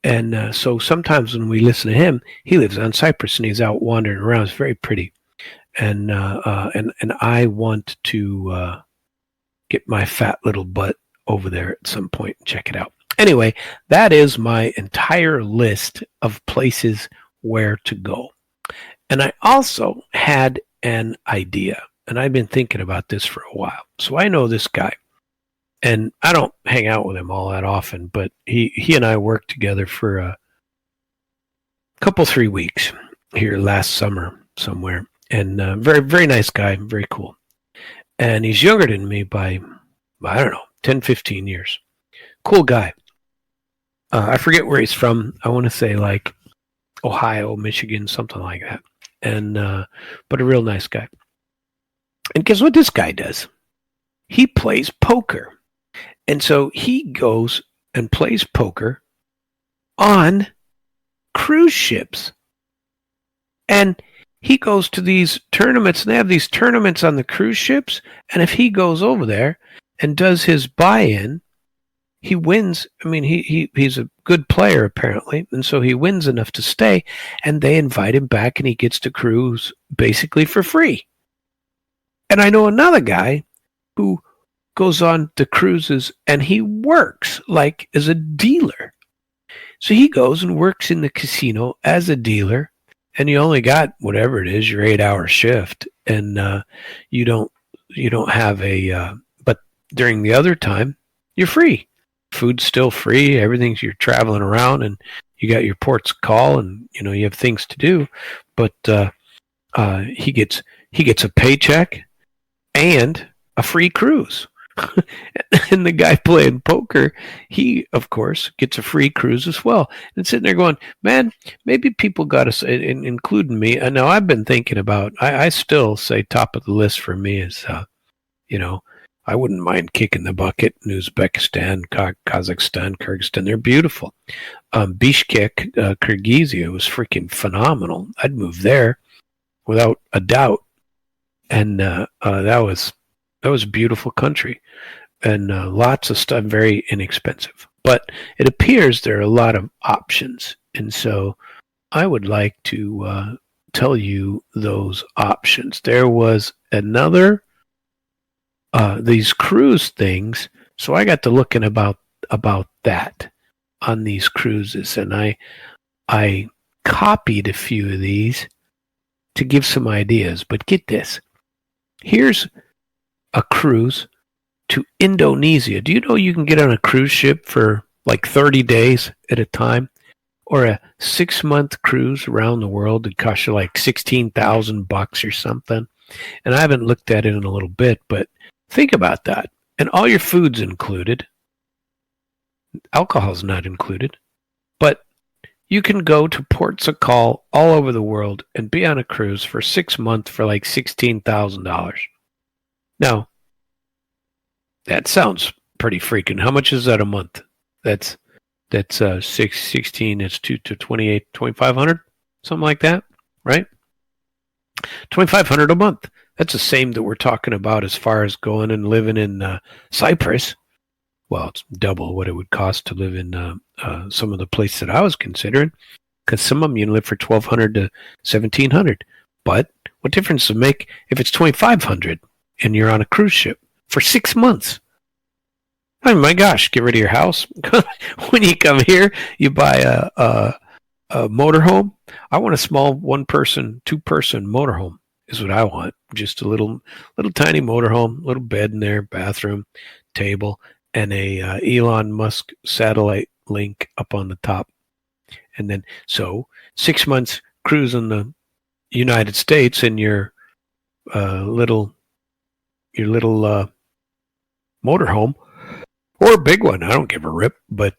And so sometimes when we listen to him, he lives on Cyprus and he's out wandering around. It's very pretty. And I want to get my fat little butt over there at some point and check it out. Anyway, that is my entire list of places where to go. And I also had an idea, and I've been thinking about this for a while. So I know this guy, and I don't hang out with him all that often, but he and I worked together for a couple, 3 weeks here last summer somewhere. And very, very nice guy, very cool. And he's younger than me by, I don't know, 10, 15 years. Cool guy. I forget where he's from. I want to say like Ohio, Michigan, something like that. And but a real nice guy. And guess what this guy does? He plays poker. And so he goes and plays poker on cruise ships. And he goes to these tournaments, and they have these tournaments on the cruise ships. And if he goes over there and does his buy-in, he wins. I mean, he's a good player, apparently. And so he wins enough to stay, and they invite him back, and he gets to cruise basically for free. And I know another guy who goes on the cruises, and he works like as a dealer. So he goes and works in the casino as a dealer, and you only got whatever it is, your 8-hour shift, and you don't have a. But during the other time, you're free. Food's still free. Everything's, you're traveling around, and you got your ports of call, and you have things to do. But he gets a paycheck and a free cruise. And the guy playing poker, he of course gets a free cruise as well. And sitting there going, man, maybe people got to say, including me. And now I've been thinking about. I still say top of the list for me is, I wouldn't mind kicking the bucket in Uzbekistan, Kazakhstan, Kyrgyzstan. They're beautiful. Bishkek, Kyrgyzia was freaking phenomenal. I'd move there without a doubt. And that was a beautiful country, and lots of stuff, very inexpensive. But it appears there are a lot of options, and so I would like to tell you those options. There was another these cruise things, so I got to looking about that on these cruises, and I copied a few of these to give some ideas. But get this, here's a cruise to Indonesia. Do you know you can get on a cruise ship for like 30 days at a time? Or a 6-month cruise around the world that costs you like $16,000 or something. And I haven't looked at it in a little bit, but think about that. And all your food's included. Alcohol's not included. But you can go to ports of call all over the world and be on a cruise for 6 months for like $16,000. Now, that sounds pretty freaking. How much is that a month? That's 16. It's 2 to 28, 2,500, something like that, right? 2,500 a month. That's the same that we're talking about as far as going and living in Cyprus. Well, it's double what it would cost to live in some of the places that I was considering, because some of them you can live for 1,200 to 1,700. But what difference does it make if it's 2,500? And you're on a cruise ship for 6 months? Oh my gosh, get rid of your house. When you come here, you buy a motorhome. I want a small 1-person, 2-person motorhome is what I want. Just a little tiny motorhome, little bed in there, bathroom, table, and a Elon Musk satellite link up on the top. And then, so 6 months cruise in the United States in your little motorhome, or a big one. I don't give a rip. But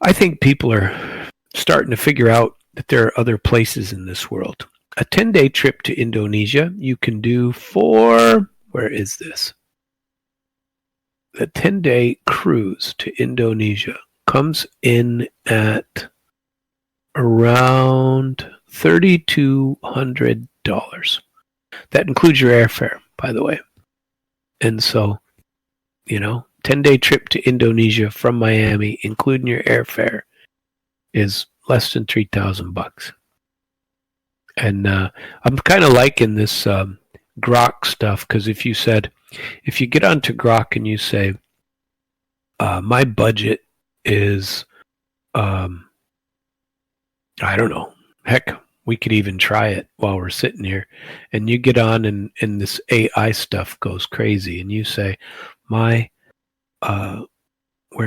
I think people are starting to figure out that there are other places in this world. A 10-day trip to Indonesia you can do for, where is this? The 10-day cruise to Indonesia comes in at around $3,200. That includes your airfare, by the way. And so, 10-day trip to Indonesia from Miami, including your airfare, is less than $3,000. And I'm kind of liking this Grok stuff, because if you get onto Grok and you say, my budget is, I don't know, heck, we could even try it while we're sitting here, and you get on and this AI stuff goes crazy, and you say, where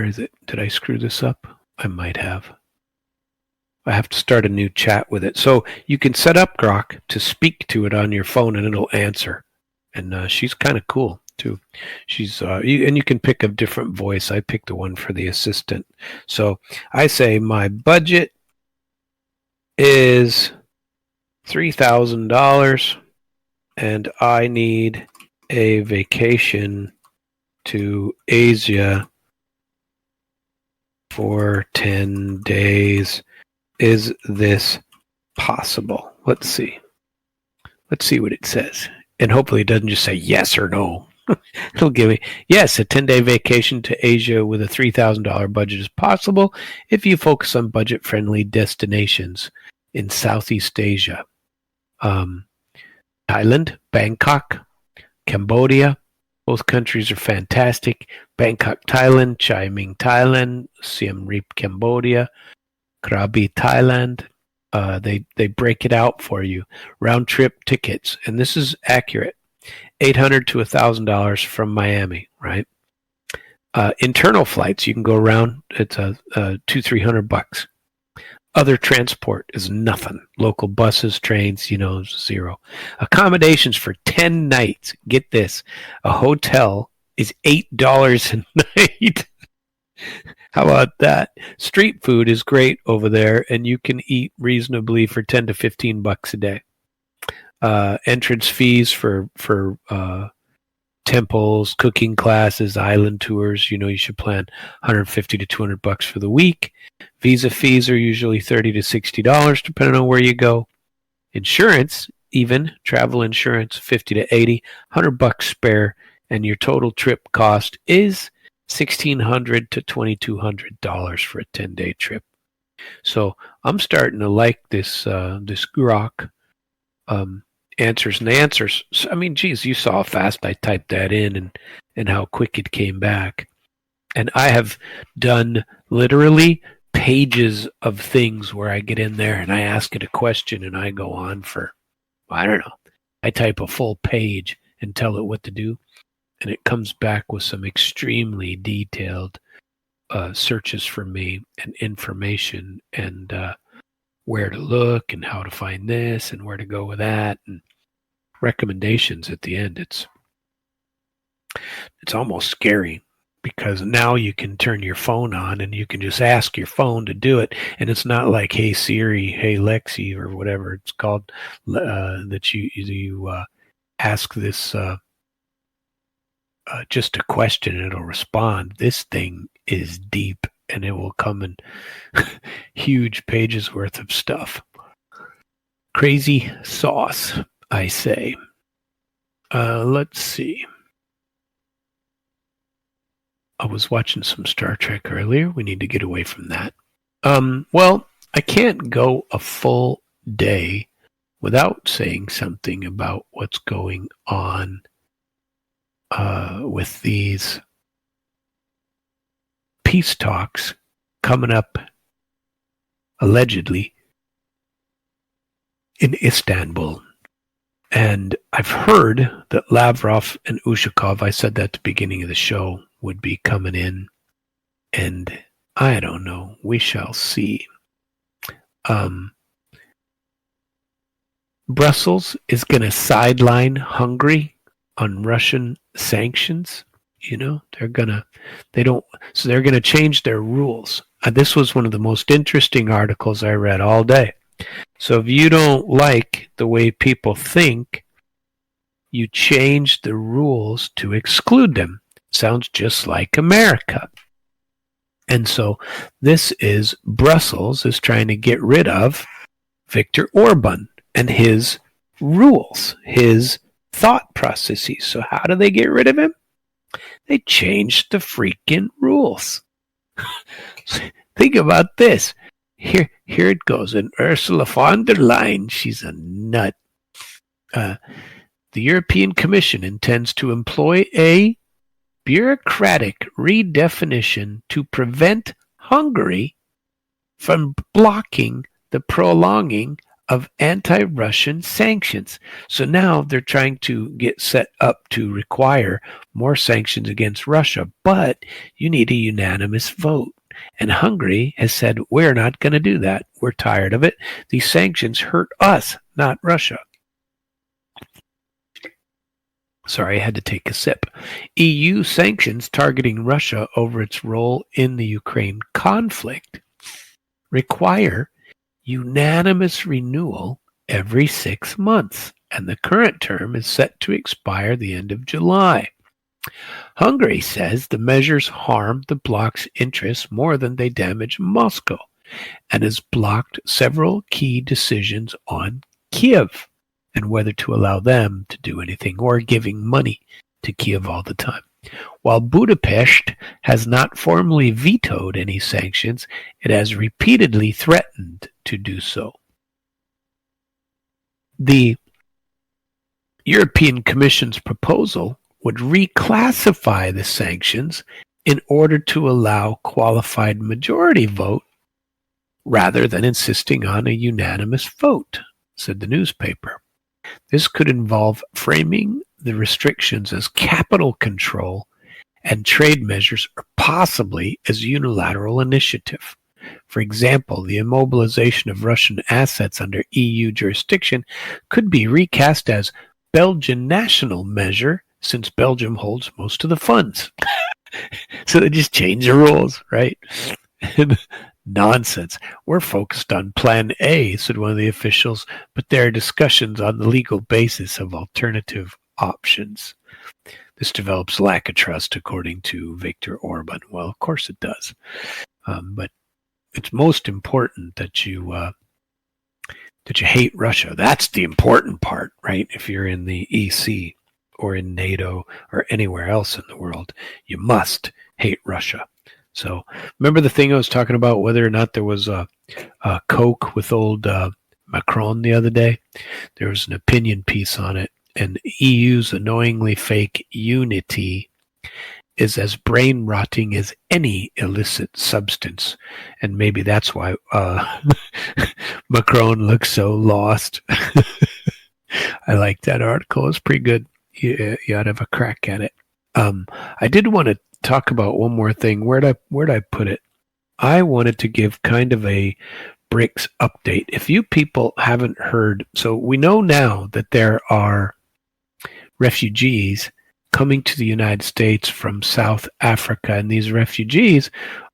is it? Did I screw this up? I might have. I have to start a new chat with it. So you can set up Grok to speak to it on your phone, and it'll answer. And she's kind of cool too. She's and you can pick a different voice. I picked the one for the assistant. So I say my budget is $3,000, and I need a vacation to Asia for 10 days. Is this possible? Let's see. Let's see what it says. And hopefully it doesn't just say yes or no. It'll give me, yes, a 10-day vacation to Asia with a $3,000 budget is possible if you focus on budget-friendly destinations in Southeast Asia. Thailand, Bangkok, Cambodia. Both countries are fantastic. Bangkok, Thailand, Chiang Mai, Thailand, Siem Reap, Cambodia, Krabi, Thailand. They break it out for you. Round trip tickets, and this is accurate. $800 to $1,000 from Miami, right? Internal flights, you can go around. It's $200-300. Other transport is nothing. Local buses, trains, zero. Accommodations for 10 nights. Get this. A hotel is $8 a night. How about that? Street food is great over there, and you can eat reasonably for $10 to $15 a day. Entrance fees for temples, cooking classes, island tours. You should plan $150 to $200 for the week. Visa fees are usually $30 to $60, depending on where you go. Insurance, even travel insurance, $50 to $80, $100 spare, and your total trip cost is $1,600 to $2,200 for a 10-day trip. So I'm starting to like this Grok answers and answers. I mean, geez, you saw how fast I typed that in and how quick it came back. And I have done literally pages of things where I get in there and I ask it a question and I go on for, I don't know, I type a full page and tell it what to do. And it comes back with some extremely detailed searches for me and information and where to look and how to find this and where to go with that and recommendations at the end. It's almost scary because now you can turn your phone on and you can just ask your phone to do it. And it's not like, hey Siri, hey Lexi, or whatever it's called, that you ask this just a question and it'll respond. This thing is deep and it will come in huge pages worth of stuff. Crazy sauce, I say. Let's see. I was watching some Star Trek earlier. We need to get away from that. Well, I can't go a full day without saying something about what's going on with these peace talks coming up allegedly in Istanbul. And I've heard that Lavrov and Ushakov, I said that at the beginning of the show, would be coming in. And I don't know. We shall see. Brussels is going to sideline Hungary on Russian sanctions. They're going to change their rules. This was one of the most interesting articles I read all day. So if you don't like the way people think, you change the rules to exclude them. Sounds just like America. And so this is Brussels is trying to get rid of Viktor Orban and his rules, his thought processes. So how do they get rid of him? They changed the freaking rules. Think about this. Here it goes. And Ursula von der Leyen, she's a nut. The European Commission intends to employ a bureaucratic redefinition to prevent Hungary from blocking the prolonging of anti-Russian sanctions. So now they're trying to get set up to require more sanctions against Russia, but you need a unanimous vote. And Hungary has said, we're not going to do that. We're tired of it. These sanctions hurt us, not Russia. Sorry, I had to take a sip. EU sanctions targeting Russia over its role in the Ukraine conflict require unanimous renewal every 6 months, and the current term is set to expire the end of July. Hungary says the measures harm the bloc's interests more than they damage Moscow, and has blocked several key decisions on Kiev and whether to allow them to do anything or giving money to Kiev all the time. While Budapest has not formally vetoed any sanctions, it has repeatedly threatened to do so. The European Commission's proposal would reclassify the sanctions in order to allow qualified majority vote rather than insisting on a unanimous vote, said the newspaper. This could involve framing the restrictions as capital control and trade measures or possibly as unilateral initiative. For example, the immobilization of Russian assets under EU jurisdiction could be recast as Belgian national measure since Belgium holds most of the funds. So they just change the rules, right? Nonsense. We're focused on Plan A, said one of the officials, but there are discussions on the legal basis of alternative options. This develops lack of trust, according to Viktor Orban. Well, of course it does. But it's most important that you hate Russia. That's the important part, right? If you're in the EC or in NATO or anywhere else in the world, you must hate Russia. So remember the thing I was talking about, whether or not there was a Coke with old Macron the other day? There was an opinion piece on it, and EU's annoyingly fake unity is as brain-rotting as any illicit substance. And maybe that's why Macron looks so lost. I like that article. It's pretty good. You ought to have a crack at it. I did want to talk about one more thing. Where'd I put it? I wanted to give kind of a BRICS update. If you people haven't heard, so we know now that there are refugees coming to the United States from South Africa, and these refugees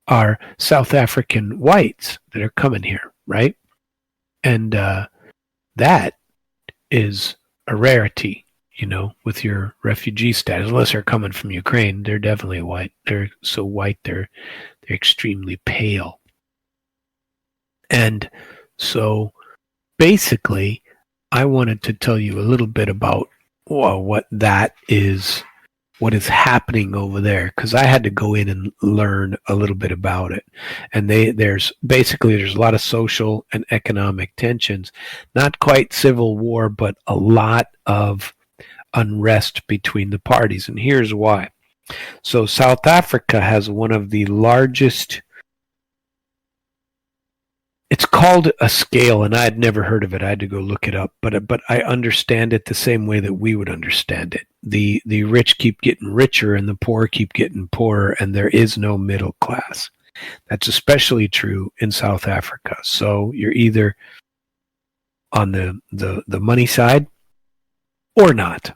are South African whites that are coming here, right? And that is a rarity. With your refugee status, unless they're coming from Ukraine, they're definitely white. They're so white, they're extremely pale. And so basically, I wanted to tell you a little bit about what is happening over there, because I had to go in and learn a little bit about it. And there's a lot of social and economic tensions, not quite civil war, but a lot of unrest between the parties. And here's why. So South Africa has one of the largest It's called a scale, and I had never heard of it. I had to go look it up, but I understand it the same way that we would understand it. The rich keep getting richer, and the poor keep getting poorer, and there is no middle class. That's especially true in South Africa. So you're either on the money side or not.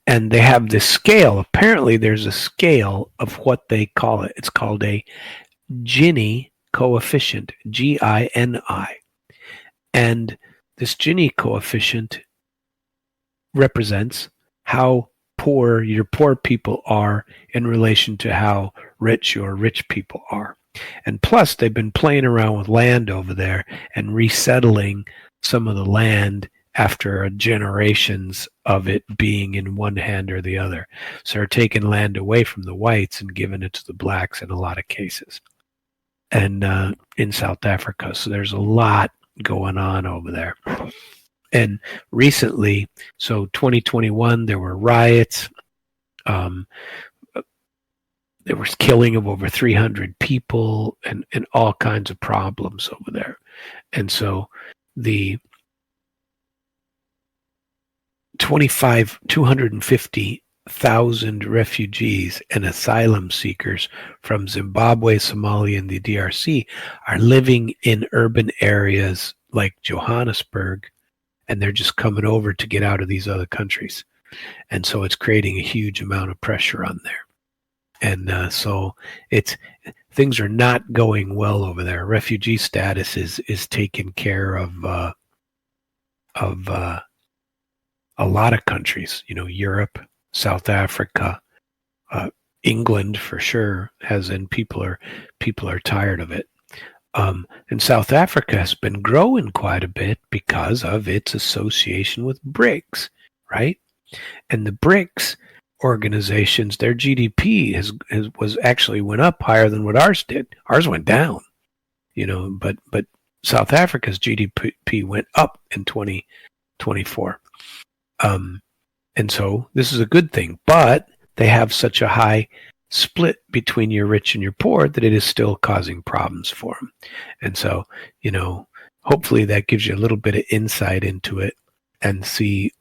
And they have this scale. Apparently, there's a scale of what they call it. It's called a Gini coefficient, Gini. And this Gini coefficient represents how poor your poor people are in relation to how rich your rich people are. And plus, they've been playing around with land over there and resettling some of the land after generations of it being in one hand or the other. So they're taking land away from the whites and giving it to the blacks in a lot of cases. And in South Africa. So there's a lot going on over there. And recently, so 2021, there were riots. There was killing of over 300 people and all kinds of problems over there. And so the 250,000 refugees and asylum seekers from Zimbabwe, Somalia, and the DRC are living in urban areas like Johannesburg, and they're just coming over to get out of these other countries. And so it's creating a huge amount of pressure on there. And so things are not going well over there. Refugee status is taken care of a lot of countries, Europe, South Africa, England for sure has, and people are tired of it. And South Africa has been growing quite a bit because of its association with BRICS, right? And the BRICS organizations, their GDP was actually went up higher than what ours did. Ours went down, but South Africa's GDP went up in 2024. And so this is a good thing, but they have such a high split between your rich and your poor that it is still causing problems for them. And so, hopefully that gives you a little bit of insight into it and see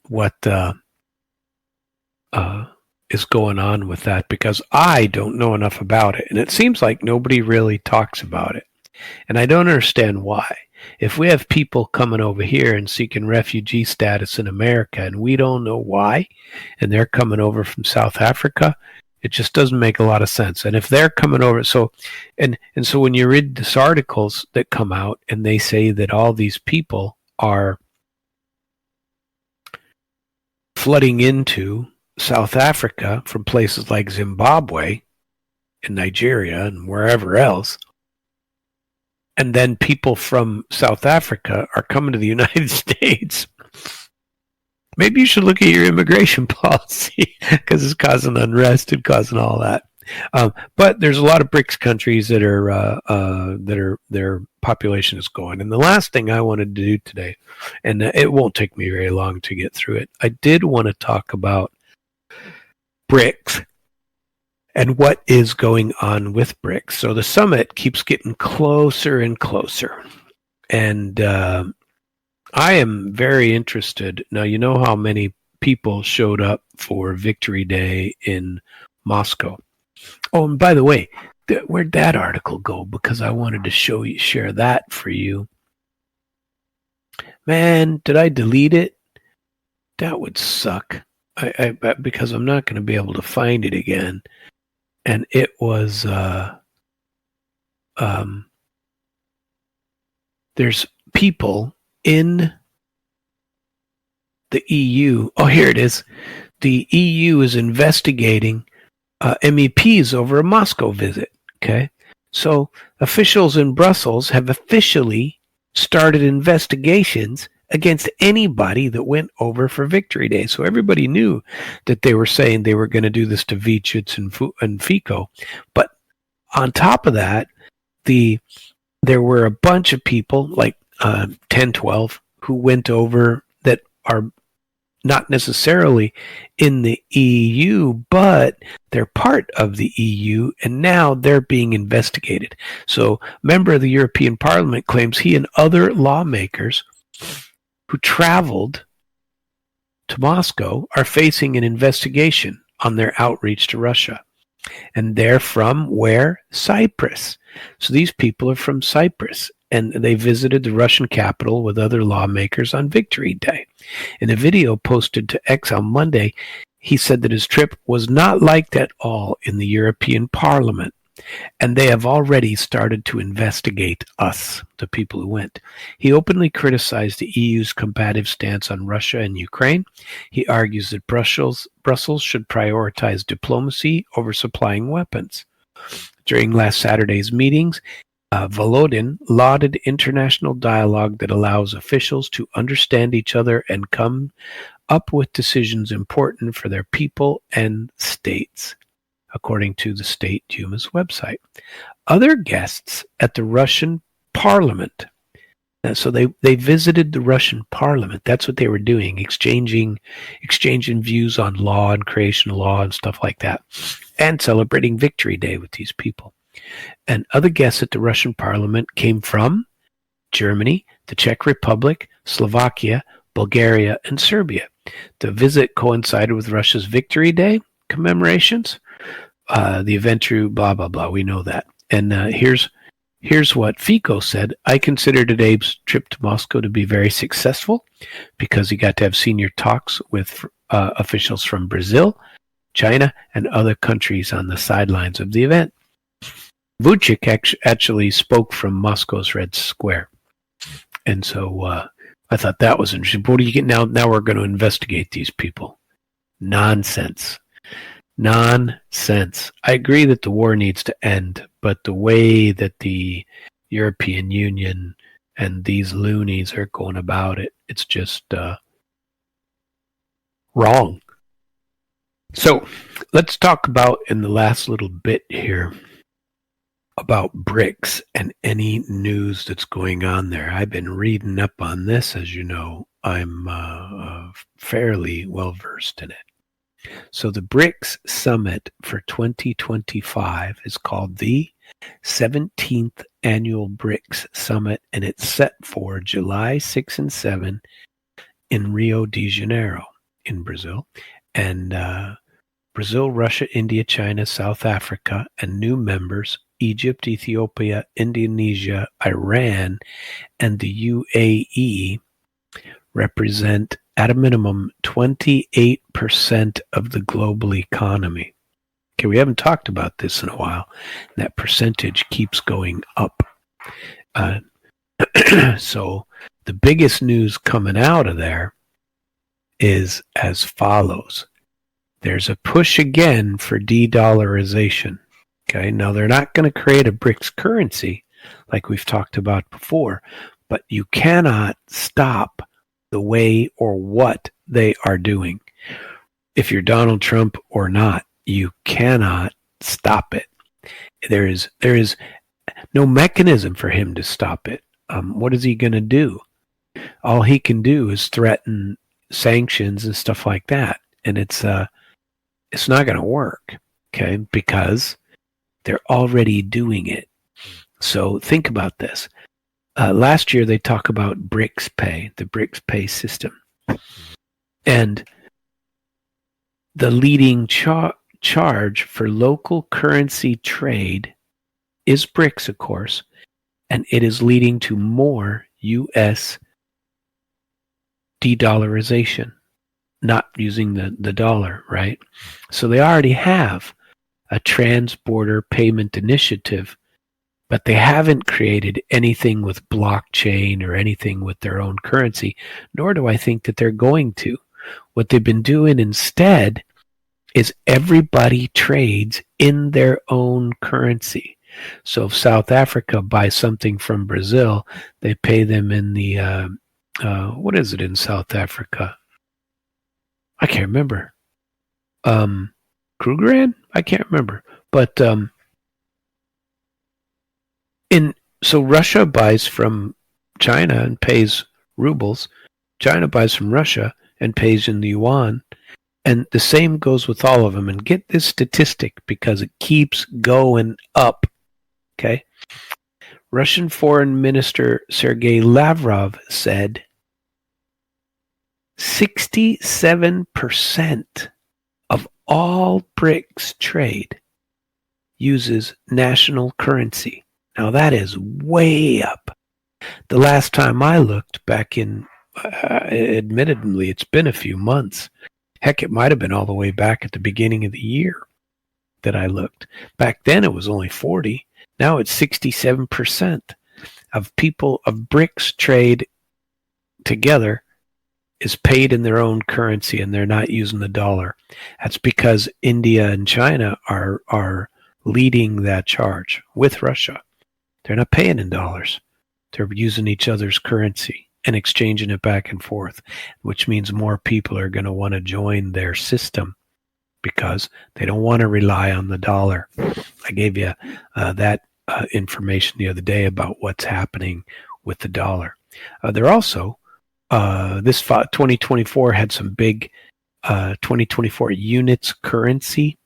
what is going on with that, because I don't know enough about it. And it seems like nobody really talks about it. And I don't understand why. If we have people coming over here and seeking refugee status in America and we don't know why, and they're coming over from South Africa, it just doesn't make a lot of sense. And if they're coming over, so when you read these articles that come out and they say that all these people are flooding into South Africa from places like Zimbabwe and Nigeria and wherever else, and then people from South Africa are coming to the United States, maybe you should look at your immigration policy, because it's causing unrest and causing all that. But there's a lot of BRICS countries that are their population is going. And the last thing I wanted to do today, and it won't take me very long to get through it, I did want to talk about BRICS and what is going on with BRICS. So the summit keeps getting closer and closer. And I am very interested. Now, you know how many people showed up for Victory Day in Moscow. Oh, and by the way, where'd that article go? Because I wanted to share that for you. Man, did I delete it? That would suck. Because I'm not going to be able to find it again. And it was, there's people in the EU. Oh, here it is. The EU is investigating MEPs over a Moscow visit. Okay. So officials in Brussels have officially started investigations against anybody that went over for Victory Day. So everybody knew that they were saying they were going to do this to Vchitz and Fico. But on top of that, there were a bunch of people, like 10, 12, who went over that are not necessarily in the EU, but they're part of the EU, and now they're being investigated. So, a member of the European Parliament claims he and other lawmakers who traveled to Moscow are facing an investigation on their outreach to Russia. And they're from where? Cyprus. So these people are from Cyprus, and they visited the Russian capital with other lawmakers on Victory Day. In a video posted to X on Monday, he said that his trip was not liked at all in the European Parliament, and they have already started to investigate us, the people who went. He openly criticized the EU's combative stance on Russia and Ukraine. He argues that Brussels should prioritize diplomacy over supplying weapons. During last Saturday's meetings, Volodin lauded international dialogue that allows officials to understand each other and come up with decisions important for their people and states, according to the State Duma's website. Other guests at the Russian parliament, so they visited the Russian parliament. That's what they were doing, exchanging views on law and creation of law and stuff like that, and celebrating Victory Day with these people. And other guests at the Russian parliament came from Germany, the Czech Republic, Slovakia, Bulgaria, and Serbia. The visit coincided with Russia's Victory Day commemorations. The event drew blah, blah, blah. We know that. And here's what Fico said. I consider today's trip to Moscow to be very successful because he got to have senior talks with officials from Brazil, China, and other countries on the sidelines of the event. Vucic actually spoke from Moscow's Red Square. And so I thought that was interesting. What do you get now? Now we're going to investigate these people. Nonsense. Nonsense. I agree that the war needs to end, but the way that the European Union and these loonies are going about it, it's just wrong. So let's talk about, in the last little bit here, about BRICS and any news that's going on there. I've been reading up on this, as you know. I'm fairly well versed in it. So the BRICS Summit for 2025 is called the 17th Annual BRICS Summit, and it's set for July 6 and 7 in Rio de Janeiro in Brazil. And Brazil, Russia, India, China, South Africa, and new members, Egypt, Ethiopia, Indonesia, Iran, and the UAE represent, at a minimum, 28% of the global economy. Okay, we haven't talked about this in a while. That percentage keeps going up. So the biggest news coming out of there is as follows. There's a push again for de-dollarization. Okay, now they're not going to create a BRICS currency like we've talked about before, but you cannot stop the way or what they are doing. If you're Donald Trump or not, you cannot stop it. There is no mechanism for him to stop it. What is he going to do? All he can do is threaten sanctions and stuff like that, and it's not going to work. Okay, because they're already doing it. So think about this. Last year they talked about BRICS Pay, the BRICS Pay system. And the leading charge for local currency trade is BRICS, of course, and it is leading to more U.S. de-dollarization, not using the dollar, right? So they already have a trans-border payment initiative, but they haven't created anything with blockchain or anything with their own currency, nor do I think that they're going to. What they've been doing instead is everybody trades in their own currency. So if South Africa buys something from Brazil, they pay them in the, what is it in South Africa? I can't remember. Krugerrand? I can't remember. But so Russia buys from China and pays rubles. China buys from Russia and pays in the yuan. And the same goes with all of them. And get this statistic because it keeps going up. Okay. Russian Foreign Minister Sergei Lavrov said 67% of all BRICS trade uses national currency. Now that is way up. The last time I looked back in, admittedly, it's been a few months. Heck, it might have been all the way back at the beginning of the year that I looked. Back then it was only 40. Now it's 67% of people of BRICS trade together is paid in their own currency and they're not using the dollar. That's because India and China are leading that charge with Russia. They're not paying in dollars. They're using each other's currency and exchanging it back and forth, which means more people are going to want to join their system because they don't want to rely on the dollar. I gave you that information the other day about what's happening with the dollar. They're also, this 2024 had some big 2024 units currency,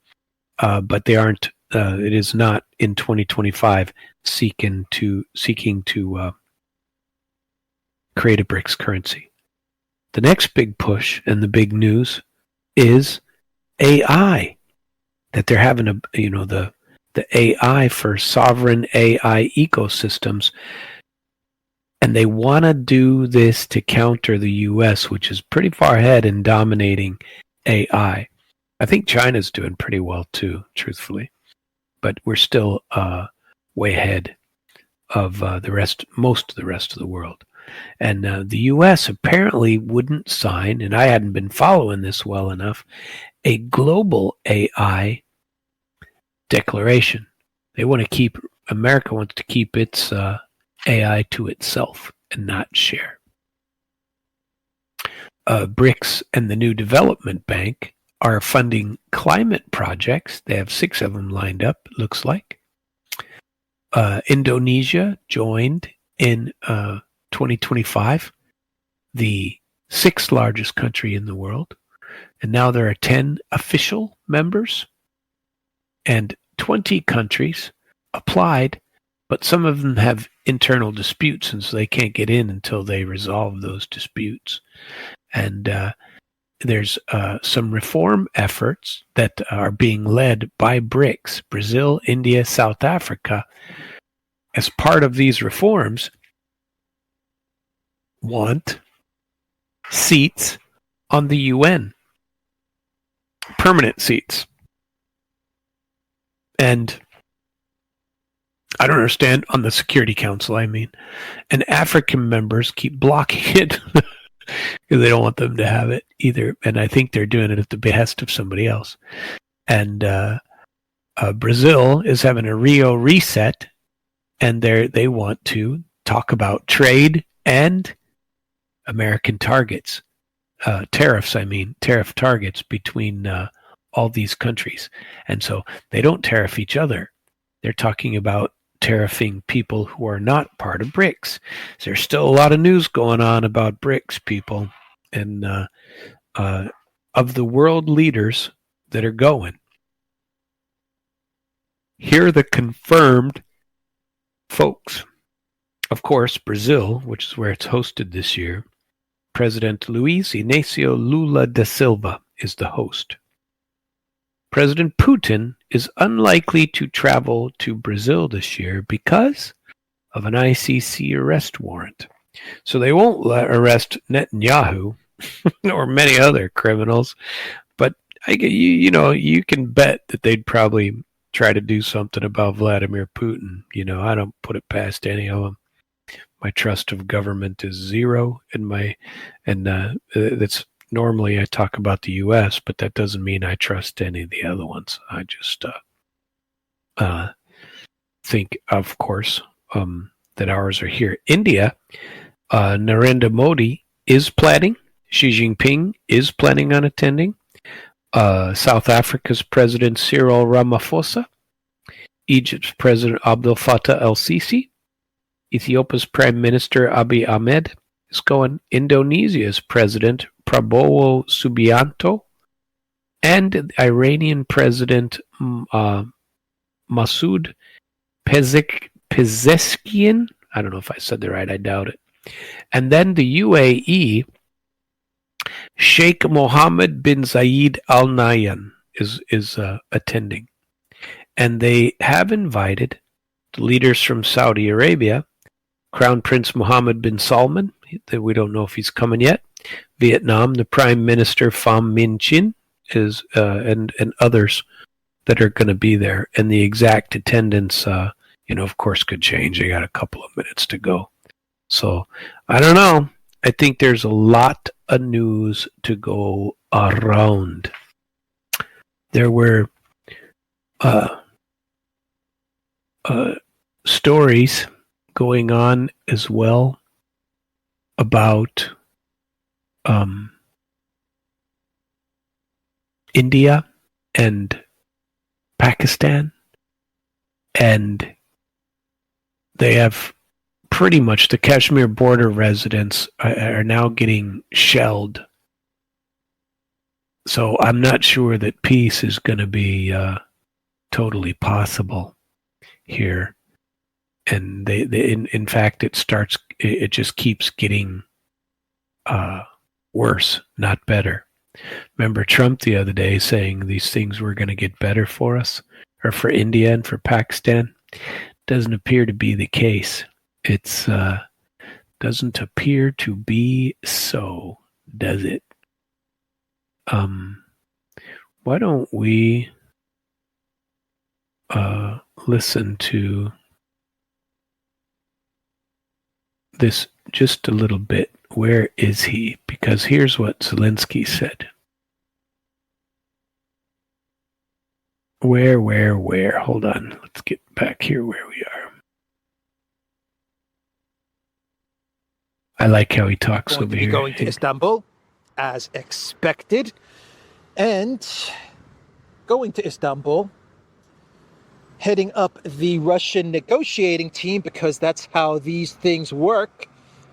but they aren't, it is not in 2025 seeking to create a BRICS currency. The next big push and the big news is AI, that they're having the AI for sovereign AI ecosystems. And they want to do this to counter the U.S., which is pretty far ahead in dominating AI. I think China's doing pretty well too, truthfully. But we're still way ahead of most of the rest of the world. And the U.S. apparently wouldn't sign, and I hadn't been following this well enough, a global AI declaration. America wants to keep its AI to itself and not share. BRICS and the New Development Bank are funding climate projects. They have 6 of them lined up, it looks like. Indonesia joined in 2025, the 6th largest country in the world. And now there are 10 official members and 20 countries applied, but some of them have internal disputes, and so they can't get in until they resolve those disputes. And there's some reform efforts that are being led by BRICS, Brazil, India, South Africa. As part of these reforms, want seats on the UN, permanent seats. And I don't understand, on the Security Council, I mean. And African members keep blocking it because they don't want them to have it either. And I think they're doing it at the behest of somebody else. And Brazil is having a Rio reset, and they want to talk about trade and American targets, tariff targets between all these countries. And so they don't tariff each other. They're talking about tariffing people who are not part of BRICS. There's still a lot of news going on about BRICS, people. And of the world leaders that are going, here are the confirmed folks. Of course, Brazil, which is where it's hosted this year, President Luiz Inácio Lula da Silva is the host. President Putin is unlikely to travel to Brazil this year because of an ICC arrest warrant. So they won't arrest Netanyahu or many other criminals, but you can bet that they'd probably try to do something about Vladimir Putin. I don't put it past any of them. My trust of government is zero, and that's normally I talk about the U.S., but that doesn't mean I trust any of the other ones. I just think, of course, that ours are here. India, Narendra Modi is planning. Xi Jinping is planning on attending. South Africa's President Cyril Ramaphosa, Egypt's President Abdel Fattah el-Sisi, Ethiopia's Prime Minister Abiy Ahmed is going. Indonesia's President Prabowo Subianto and Iranian President Masoud Pezeshkian. I don't know if I said that right. I doubt it. And then the UAE, Sheikh Mohammed bin Zayed Al Nahyan is attending. And they have invited the leaders from Saudi Arabia, Crown Prince Mohammed bin Salman, we don't know if he's coming yet, Vietnam, the Prime Minister Pham Minh Chinh, and others that are going to be there. And the exact attendance, of course, could change. They got a couple of minutes to go. So, I don't know. I think there's a lot of news to go around. There were stories going on as well about India and Pakistan, and they have pretty much the Kashmir border residents are now getting shelled. So I'm not sure that peace is going to be totally possible here. And they in fact, it just keeps getting worse, not better. Remember Trump the other day saying these things were going to get better for us, or for India and for Pakistan? Doesn't appear to be the case. It's doesn't appear to be so, does it? Why don't we listen to this just a little bit. Where is he? Because here's what Zelensky said. Where? Hold on. Let's get back here where we are. I like how he talks over here. Going to Istanbul, as expected. And going to Istanbul, heading up the Russian negotiating team, because that's how these things work.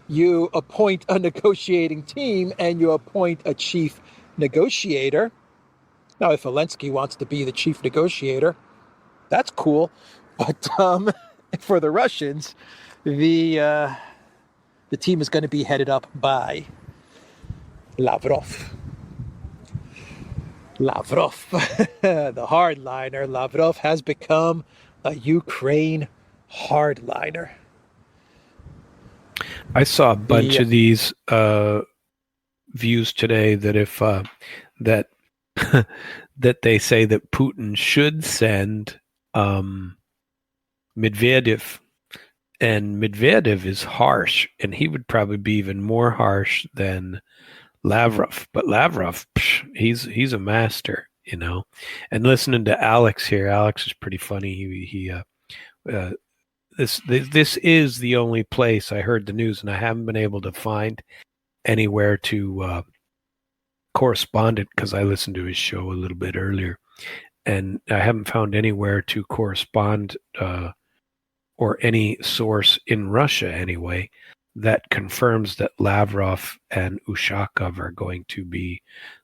You appoint a negotiating team and you appoint a chief negotiator. Now, if Zelensky wants to be the chief negotiator, that's cool. But for the Russians, the team is going to be headed up by Lavrov. The hardliner. Lavrov has become a Ukraine hardliner. I saw a bunch of these views today that if that that they say that Putin should send Medvedev, and Medvedev is harsh, and he would probably be even more harsh than Lavrov. But Lavrov, he's a master, And listening to Alex here, Alex is pretty funny. This is the only place I heard the news, and I haven't been able to find anywhere to correspond it, because I listened to his show a little bit earlier, and I haven't found anywhere to correspond or any source in Russia anyway that confirms that Lavrov and Ushakov are going to be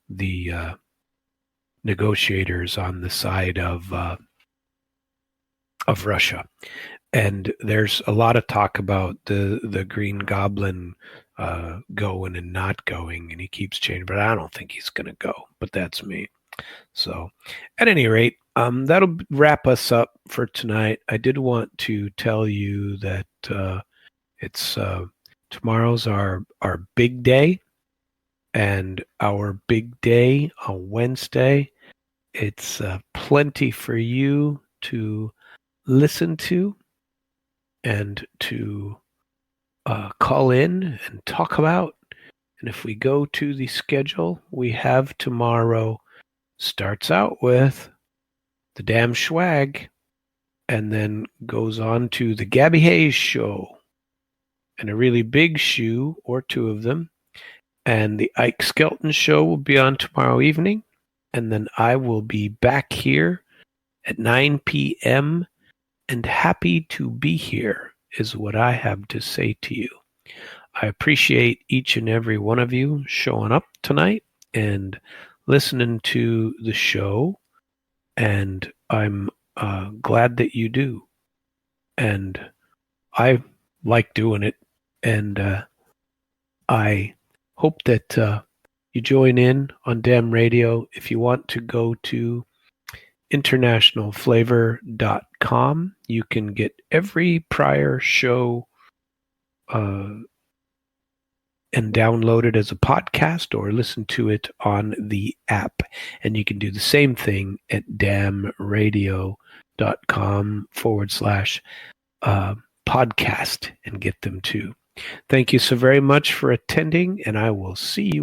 the negotiators on the side of Russia. And there's a lot of talk about the Green Goblin going and not going, and he keeps changing, but I don't think he's going to go. But that's me. So, at any rate, that'll wrap us up for tonight. I did want to tell you that it's tomorrow's our big day, and our big day on Wednesday. It's plenty for you to listen to and to call in and talk about. And if we go to the schedule, we have tomorrow starts out with the Damn Schwag, and then goes on to the Gabby Hayes Show, and a really big shoe, or two of them. And the Ike Skelton Show will be on tomorrow evening. And then I will be back here at 9 p.m. And happy to be here is what I have to say to you. I appreciate each and every one of you showing up tonight and listening to the show. And I'm glad that you do. And I like doing it. And I hope that you join in on Damn Radio. If you want to go to internationalflavor.com, you can get every prior show and download it as a podcast or listen to it on the app. And you can do the same thing at damnradio.com/podcast and get them too. Thank you so very much for attending, and I will see you